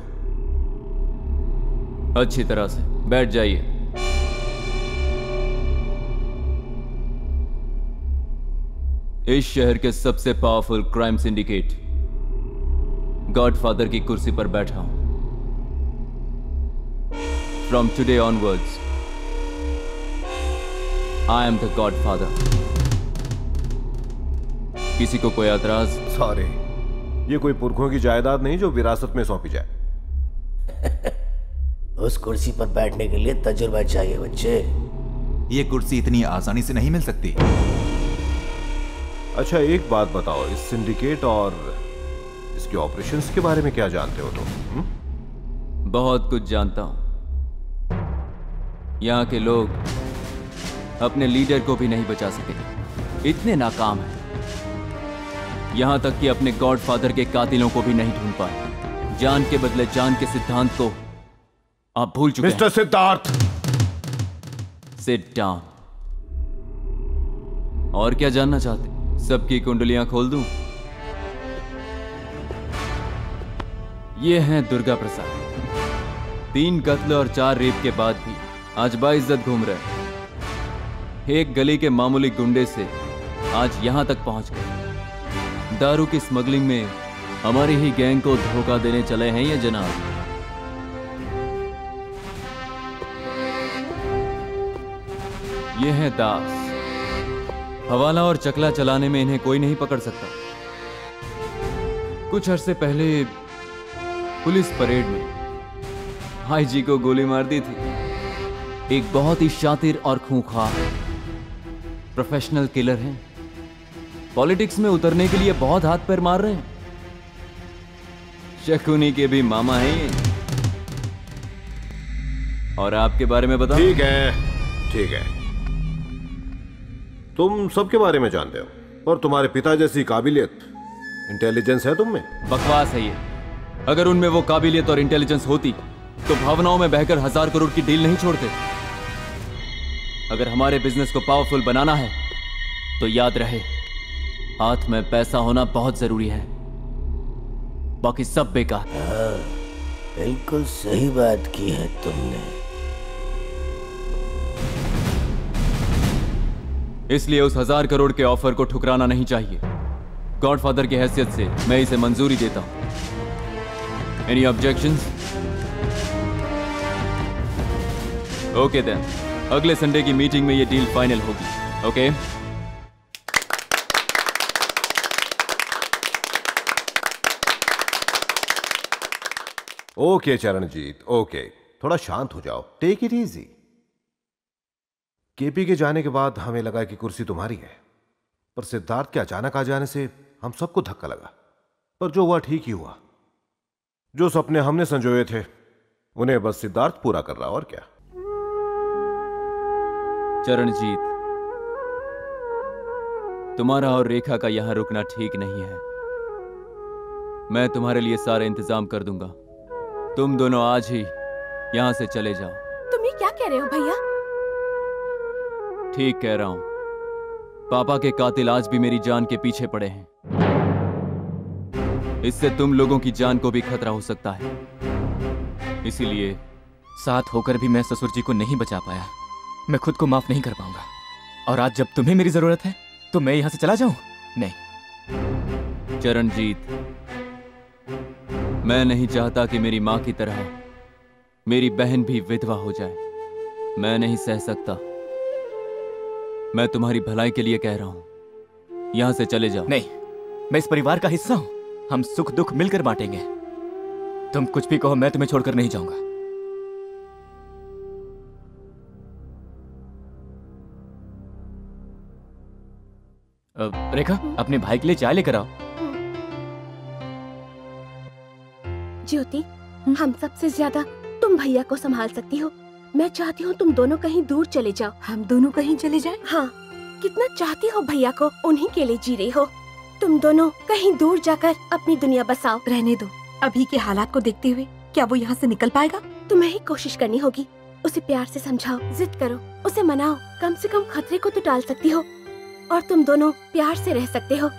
अच्छी तरह से। बैठ जाइए। इस शहर के सबसे पावरफुल क्राइम सिंडिकेट गॉडफादर की कुर्सी पर बैठा हूं। From today onwards I am the godfather. किसी को कोई एतराज? सॉरी, ये कोई पुरखों की जायदाद नहीं जो विरासत में सौंपी जाए। उस कुर्सी पर बैठने के लिए तजुर्बा चाहिए बच्चे। ये कुर्सी इतनी आसानी से नहीं मिल सकती। अच्छा, एक बात बताओ, इस सिंडिकेट और इसके ऑपरेशंस के बारे में क्या जानते हो तुम? बहुत कुछ जानता हूं। यहां के लोग अपने लीडर को भी नहीं बचा सके, इतने नाकाम हैं। यहां तक कि अपने गॉडफादर के कातिलों को भी नहीं ढूंढ पाए। जान के बदले जान के सिद्धांत को आप भूल चुके हैं। Mister Siddharth, sit down. और क्या जानना चाहते? सबकी कुंडलियां खोल दूं? ये हैं दुर्गा प्रसाद। 3 कत्ल और 4 रेप के बाद भी आज बाइज्जत घूम रहे हैं। एक गली के मामूली गुंडे से आज यहां तक पहुंच गए। दारू की स्मगलिंग में हमारी ही गैंग को धोखा देने चले हैं ये जनाब। ये है दास। हवाला और चकला चलाने में इन्हें कोई नहीं पकड़ सकता। कुछ अरसे पहले पुलिस परेड में आईजी को गोली मार दी थी। एक बहुत ही शातिर और खूंखार प्रोफेशनल किलर हैं। पॉलिटिक्स में उतरने के लिए बहुत हाथ पैर मार रहे हैं। शकुनी के भी मामा हैं ये। और आपके बारे में बताओ। ठीक है, ठीक है। तुम सबके बारे में जानते हो और तुम्हारे पिता जैसी काबिलियत, इंटेलिजेंस है तुम में। बकवास है ये। अगर उनमें वो काबिलियत और इंटेलिजेंस होती तो भावनाओं में बहकर 1000 करोड़ की डील नहीं छोड़ते। अगर हमारे बिजनेस को पावरफुल बनाना है तो याद रहे, हाथ में पैसा होना बहुत जरूरी है, बाकी सब बेकार। हाँ, बिल्कुल सही बात की है तुमने। इसलिए उस 1000 करोड़ के ऑफर को ठुकराना नहीं चाहिए। गॉडफादर की हैसियत से मैं इसे मंजूरी देता हूं। Any objections? ओके देन, अगले संडे की मीटिंग में ये डील फाइनल होगी। ओके? Okay Charanjit, okay. थोड़ा शांत हो जाओ, टेक इट इजी। केपी के जाने के बाद हमें लगा कि कुर्सी तुम्हारी है, पर सिद्धार्थ के अचानक आ जाने से हम सबको धक्का लगा। पर जो हुआ ठीक ही हुआ। जो सपने हमने संजोए थे उन्हें बस सिद्धार्थ पूरा कर रहा, और क्या। चरणजीत, तुम्हारा और रेखा का यहां रुकना ठीक नहीं है। मैं तुम्हारे लिए सारे इंतजाम कर दूंगा। तुम दोनों आज ही यहां से चले जाओ। तुम ये क्या कह रहे हो भैया? ठीक कह रहा हूं। पापा के कातिल आज भी मेरी जान के पीछे पड़े हैं। इससे तुम लोगों की जान को भी खतरा हो सकता है। इसीलिए साथ होकर भी मैं ससुर जी को नहीं बचा पाया। मैं खुद को माफ नहीं कर पाऊंगा। और आज जब तुम्हें मेरी जरूरत है तो मैं यहां से चला जाऊं? नहीं। चरणजीत, मैं नहीं चाहता कि मेरी मां की तरह मेरी बहन भी विधवा हो जाए। मैं नहीं सह सकता। मैं तुम्हारी भलाई के लिए कह रहा हूं, यहां से चले जाओ। नहीं, मैं इस परिवार का हिस्सा हूं। हम सुख दुख मिलकर बांटेंगे। तुम कुछ भी कहो, मैं तुम्हें छोड़कर नहीं जाऊंगा। रेखा, अपने भाई के लिए चाय लेकर आओ। ज्योति, हम सबसे ज्यादा तुम भैया को संभाल सकती हो। मैं चाहती हूँ तुम दोनों कहीं दूर चले जाओ। हम दोनों कहीं चले जाएं? हाँ, कितना चाहती हो भैया को, उन्हीं के लिए जी रही हो। तुम दोनों कहीं दूर जाकर अपनी दुनिया बसाओ। रहने दो। अभी के हालात को देखते हुए क्या वो यहाँ से निकल पाएगा? तुम्हें ही कोशिश करनी होगी। उसे प्यार से समझाओ, जिद करो, उसे मनाओ। कम से कम खतरे को तो टाल सकती हो और तुम दोनों प्यार से रह सकते हो।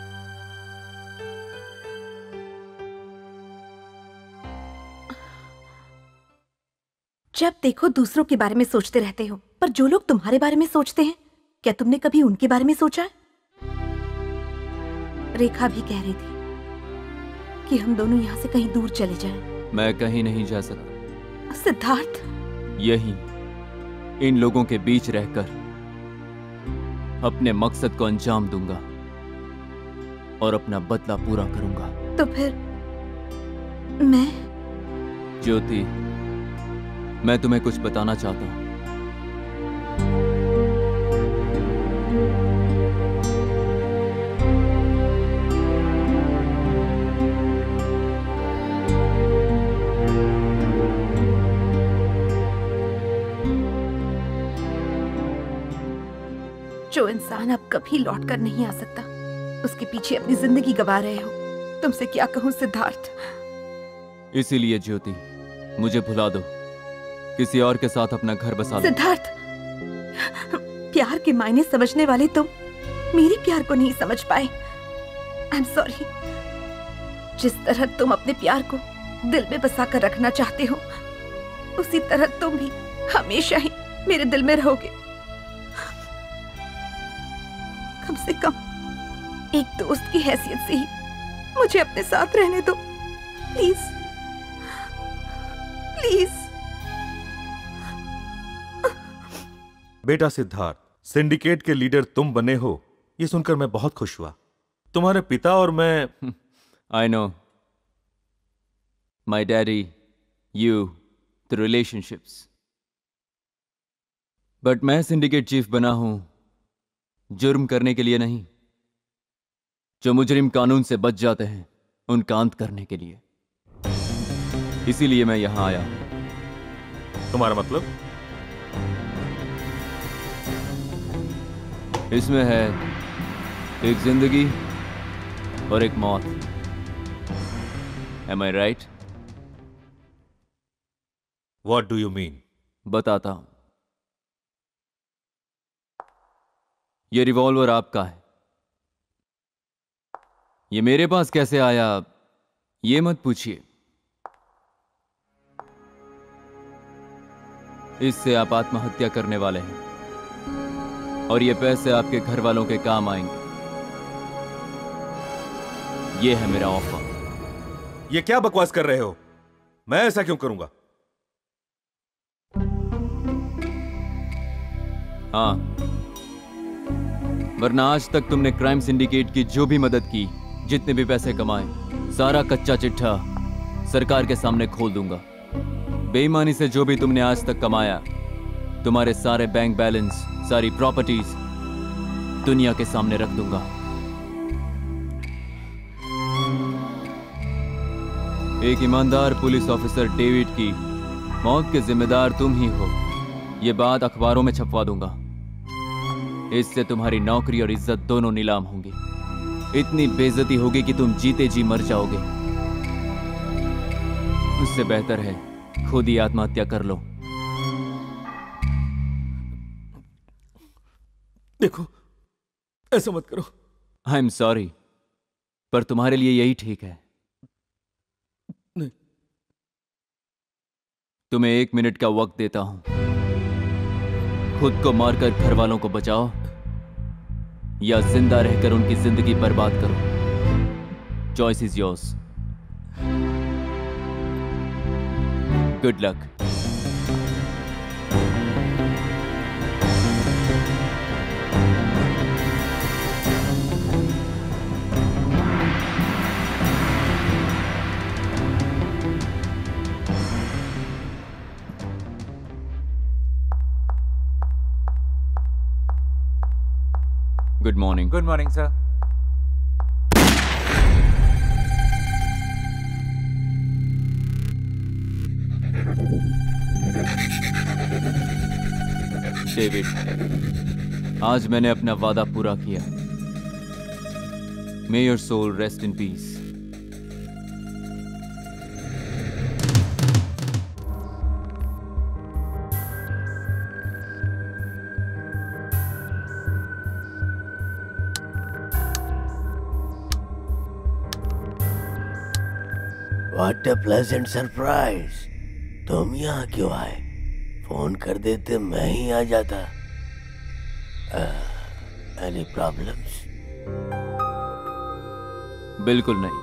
जब देखो दूसरों के बारे में सोचते रहते हो, पर जो लोग तुम्हारे बारे में सोचते हैं, क्या तुमने कभी उनके बारे में सोचा है? रेखा भी कह रही थी कि हम दोनों यहाँ से कहीं दूर चले जाएं। मैं कहीं नहीं जा सकता। सिद्धार्थ, यही इन लोगों के बीच रहकर अपने मकसद को अंजाम दूंगा और अपना बदला पूरा करूंगा। तो फिर मैं? ज्योति, मैं तुम्हें कुछ बताना चाहता हूं। जो इंसान अब कभी लौट कर नहीं आ सकता, उसके पीछे अपनी जिंदगी गवा रहे हो। तुमसे क्या कहूँ सिद्धार्थ। इसीलिए ज्योति, मुझे भुला दो, किसी और के साथ अपना घर बसा लो। सिद्धार्थ, प्यार के मायने समझने वाले तुम मेरे प्यार को नहीं समझ पाए। आई एम सॉरी। जिस तरह तुम अपने प्यार को दिल में बसा कर रखना चाहते हो, उसी तरह तुम भी हमेशा ही मेरे दिल में रहोगे। कम से कम एक दोस्त की हैसियत से ही मुझे अपने साथ रहने दो, प्लीज प्लीज। बेटा सिद्धार्थ, सिंडिकेट के लीडर तुम बने हो, ये सुनकर मैं बहुत खुश हुआ। तुम्हारे पिता और मैं I know. My daddy, you, the relationships. But मैं सिंडिकेट चीफ बना हूं जुर्म करने के लिए नहीं। जो मुजरिम कानून से बच जाते हैं उनका अंत करने के लिए। इसीलिए मैं यहां आया। तुम्हारा मतलब? इसमें है एक जिंदगी और एक मौत। Am I right? What do you mean? बताता हूं। ये रिवॉल्वर आपका है। ये मेरे पास कैसे आया, ये मत पूछिए। इससे आप आत्महत्या करने वाले हैं और ये पैसे आपके घर वालों के काम आएंगे। ये है मेरा ऑफर। ये क्या बकवास कर रहे हो? मैं ऐसा क्यों करूंगा? हाँ, वरना आज तक तुमने क्राइम सिंडिकेट की जो भी मदद की, जितने भी पैसे कमाए, सारा कच्चा चिट्ठा सरकार के सामने खोल दूंगा। बेईमानी से जो भी तुमने आज तक कमाया, तुम्हारे सारे बैंक बैलेंस, सारी प्रॉपर्टीज दुनिया के सामने रख दूंगा। एक ईमानदार पुलिस ऑफिसर डेविड की मौत के जिम्मेदार तुम ही हो, यह बात अखबारों में छपवा दूंगा। इससे तुम्हारी नौकरी और इज्जत दोनों नीलाम होंगी। इतनी बेइज्जती होगी कि तुम जीते जी मर जाओगे। उससे बेहतर है खुद ही आत्महत्या कर लो। देखो, ऐसा मत करो। आई एम सॉरी, पर तुम्हारे लिए यही ठीक है। नहीं। तुम्हें 1 मिनट का वक्त देता हूं। खुद को मारकर घर वालों को बचाओ या जिंदा रहकर उनकी जिंदगी बर्बाद करो। Choice is yours. Good luck. Good morning. Good morning, sir. David, आज मैंने अपना वादा पूरा किया। May your soul rest in peace. What a pleasant surprise! तुम यहाँ क्यों आए? फोन कर देते मैं ही आ जाता। Any problems? बिल्कुल नहीं।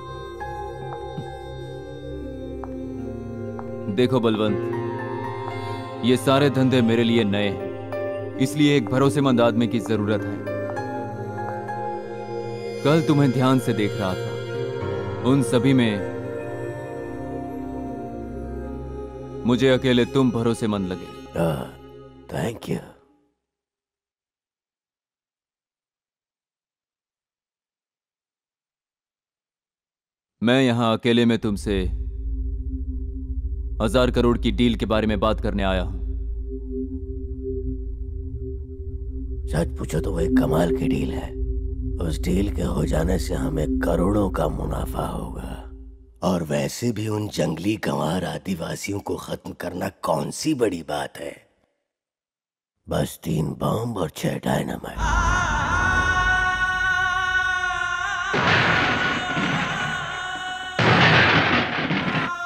देखो बलवंत, ये सारे धंधे मेरे लिए नए हैं, इसलिए एक भरोसेमंद आदमी की जरूरत है। कल तुम्हें ध्यान से देख रहा था, उन सभी में मुझे अकेले तुम भरोसेमंद लगे। Thank you. मैं यहां अकेले में तुमसे 1000 करोड़ की डील के बारे में बात करने आया हूं। सच पूछो तो वो एक कमाल की डील है। उस डील के हो जाने से हमें करोड़ों का मुनाफा होगा। और वैसे भी उन जंगली गंवार आदिवासियों को खत्म करना कौन सी बड़ी बात है। बस 3 बम और 6 डायनामाइट।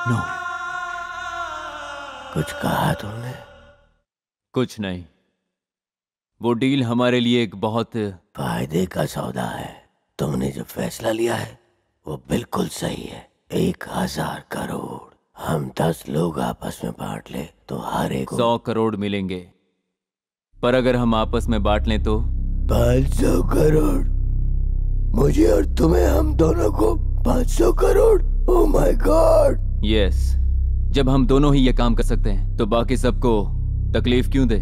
नो। कुछ कहा तुमने? कुछ नहीं। वो डील हमारे लिए एक बहुत फायदे का सौदा है। तुमने जो फैसला लिया है वो बिल्कुल सही है। 1000 करोड़ हम 10 लोग आपस में बांट ले तो हर एक 100 करोड़ मिलेंगे। पर अगर हम आपस में बांट लें तो 500 करोड़। मुझे और तुम्हें, हम दोनों को 500 crore. Oh my God. Yes. जब हम दोनों ही ये काम कर सकते हैं तो बाकी सबको तकलीफ क्यों दे?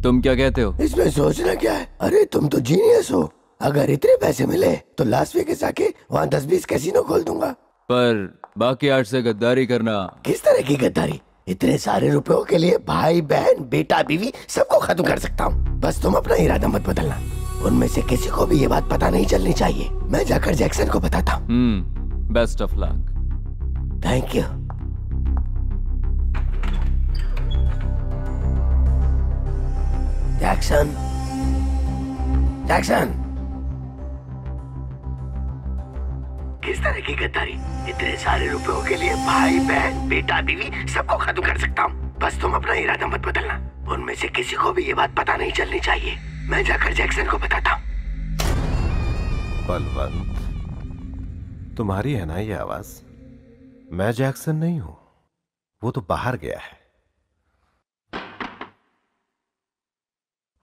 तुम क्या कहते हो? इसमें सोचना क्या है? अरे तुम तो जीनियस हो। अगर इतने पैसे मिले तो लास वेगास जाके वहाँ 10-20 कैसीनो खोल दूंगा। पर बाकी 8 से गद्दारी करना। किस तरह की गद्दारी? इतने सारे रुपयों के लिए भाई बहन बेटा बीवी सबको खत्म कर सकता हूँ। बस तुम अपना इरादा मत बदलना। उनमें से किसी को भी ये बात पता नहीं चलनी चाहिए। मैं जाकर जैक्सन को बताता हूँ। Best of luck. Thank you. Jackson, Jackson. किस तरह की गद्दारी? इतने सारे रुपयों के लिए भाई बहन बेटा बीवी सबको खत्म कर सकता हूँ। बस तुम अपना इरादा मत बदलना। उनमें से किसी को भी ये बात पता नहीं चलनी चाहिए। मैं जाकर जैक्सन को बताता हूँ। बलवंत, तुम्हारी है ना ये आवाज? मैं जैक्सन नहीं हूं, वो तो बाहर गया है।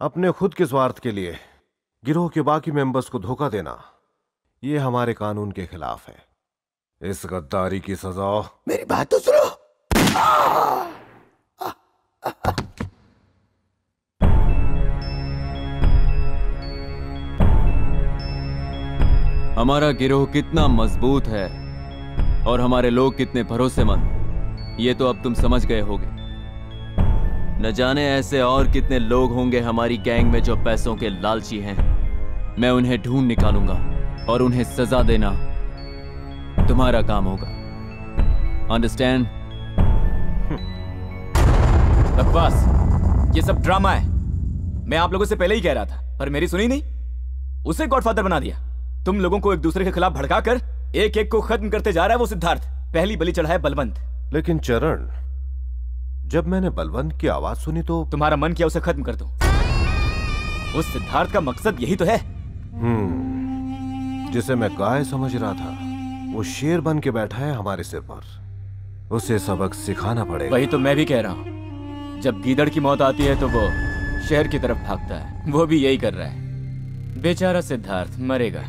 अपने खुद के स्वार्थ के लिए गिरोह के बाकी मेंबर्स को धोखा देना, ये हमारे कानून के खिलाफ है। इस गद्दारी की सजा। मेरी बात तो सुनो। हमारा गिरोह कितना मजबूत है और हमारे लोग कितने भरोसेमंद, ये तो अब तुम समझ गए होगे। न जाने ऐसे और कितने लोग होंगे हमारी गैंग में जो पैसों के लालची हैं। मैं उन्हें ढूंढ निकालूंगा और उन्हें सजा देना तुम्हारा काम होगा। अंडरस्टैंड? बकवास, ये सब ड्रामा है। मैं आप लोगों से पहले ही कह रहा था, पर मेरी सुनी नहीं। उसे गॉडफादर बना दिया। तुम लोगों को एक दूसरे के खिलाफ भड़काकर एक एक को खत्म करते जा रहा है वो सिद्धार्थ। पहली बलि चढ़ा है बलवंत। लेकिन चरण, जब मैंने बलवंत की आवाज सुनी तो तुम्हारा मन किया उसे खत्म कर दूं। उस सिद्धार्थ का मकसद यही तो है। जिसे मैं गाय समझ रहा था, वो शेर बन के बैठा है हमारे सिर पर। उसे सबक सिखाना पड़ेगा। वही तो मैं भी कह रहा हूं। जब गीदड़ की मौत आती है तो वो शहर की तरफ भागता है। वो भी यही कर रहा है। बेचारा सिद्धार्थ मरेगा।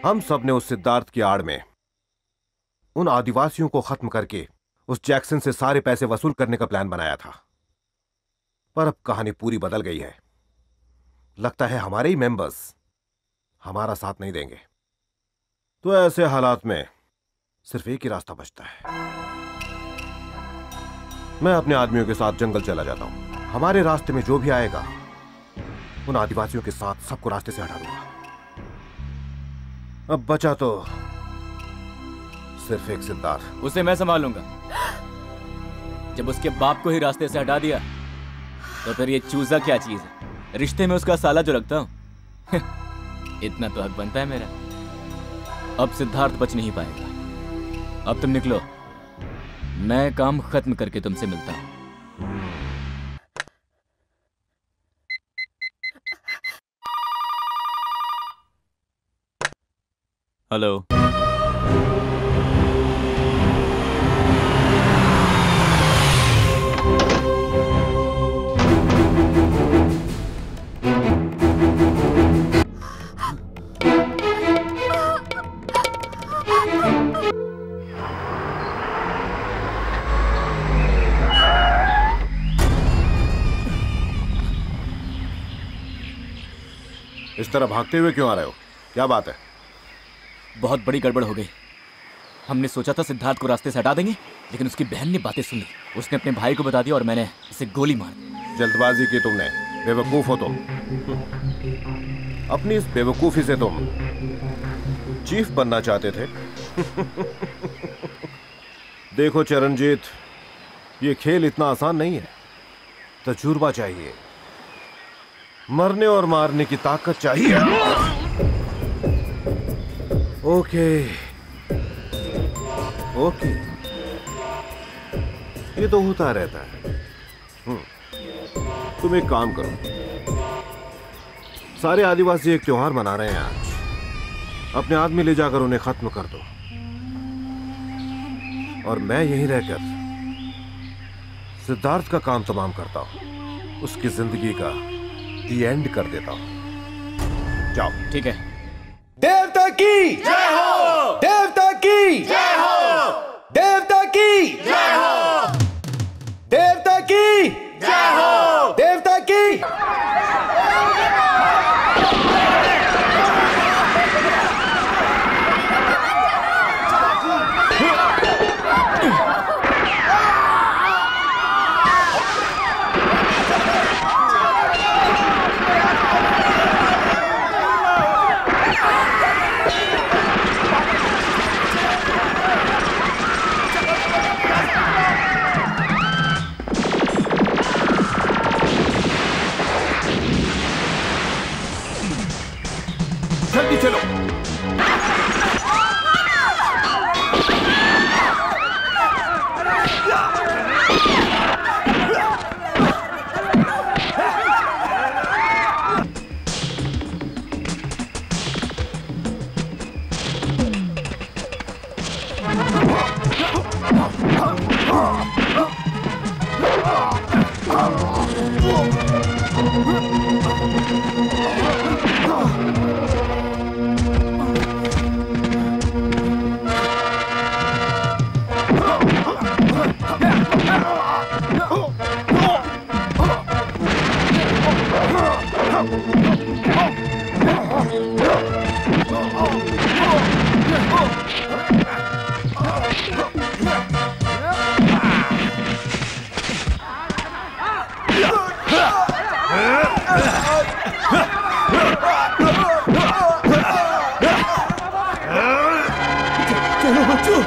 हम सब ने उस सिद्धार्थ की आड़ में उन आदिवासियों को खत्म करके उस जैक्सन से सारे पैसे वसूल करने का प्लान बनाया था। पर अब कहानी पूरी बदल गई है। लगता है हमारे ही मेंबर्स हमारा साथ नहीं देंगे। तो ऐसे हालात में सिर्फ एक ही रास्ता बचता है। मैं अपने आदमियों के साथ जंगल चला जाता हूं। हमारे रास्ते में जो भी आएगा उन आदिवासियों के साथ सबको रास्ते से हटा दूंगा। अब बचा तो सिर्फ एक सिद्धार्थ। उसे मैं संभाल लूंगा। जब उसके बाप को ही रास्ते से हटा दिया तो फिर ये चूजा क्या चीज है? रिश्ते में उसका साला जो रखता हूं इतना तो हक बनता है मेरा। अब सिद्धार्थ बच नहीं पाएगा। अब तुम निकलो, मैं काम खत्म करके तुमसे मिलता हूं। हेलो। इस तरह भागते हुए क्यों आ रहे हो? क्या बात है? बहुत बड़ी गड़बड़ हो गई। हमने सोचा था सिद्धार्थ को रास्ते से हटा देंगे, लेकिन उसकी बहन ने बातें सुन ली। उसने अपने भाई को बता दिया और मैंने इसे गोली मार दी। जल्दबाजी की तुमने, बेवकूफ हो तुम। अपनी इस बेवकूफी से तुम चीफ बनना चाहते थे। देखो चरणजीत, ये खेल इतना आसान नहीं है। तजुर्बा चाहिए, मरने और मारने की ताकत चाहिए। ओके ओके, ये तो होता रहता है। तुम एक काम करो, सारे आदिवासी एक त्योहार मना रहे हैं आज। अपने आदमी ले जाकर उन्हें खत्म कर दो और मैं यहीं रहकर सिद्धार्थ का काम तमाम करता हूं। उसकी जिंदगी का दी एंड कर देता हूं। जाओ। ठीक है। देवता की जय हो, देवता की जय हो, देवता की जय हो, देवता की जय हो, देवता की। जल्दी चलो। चलो बच्चों।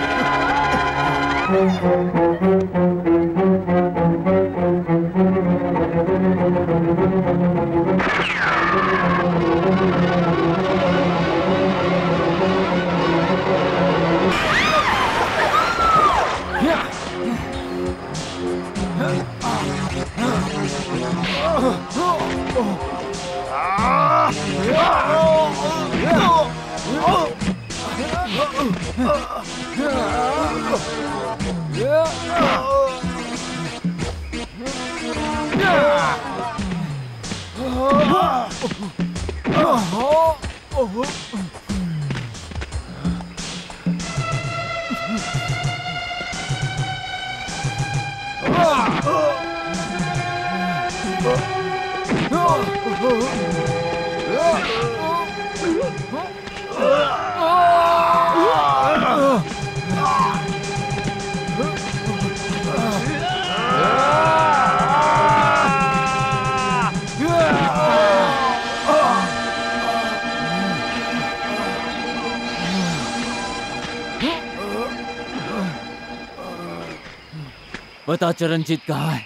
बता चरणजीत कहाँ है?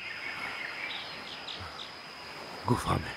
गुफा में।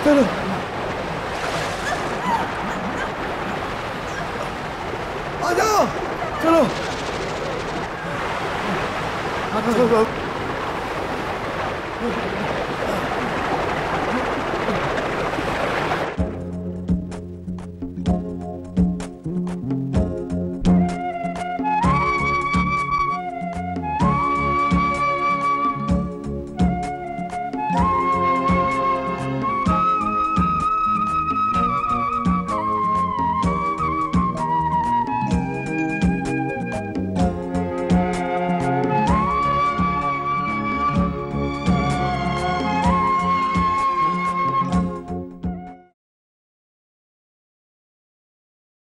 चलो आ जाओ, चलो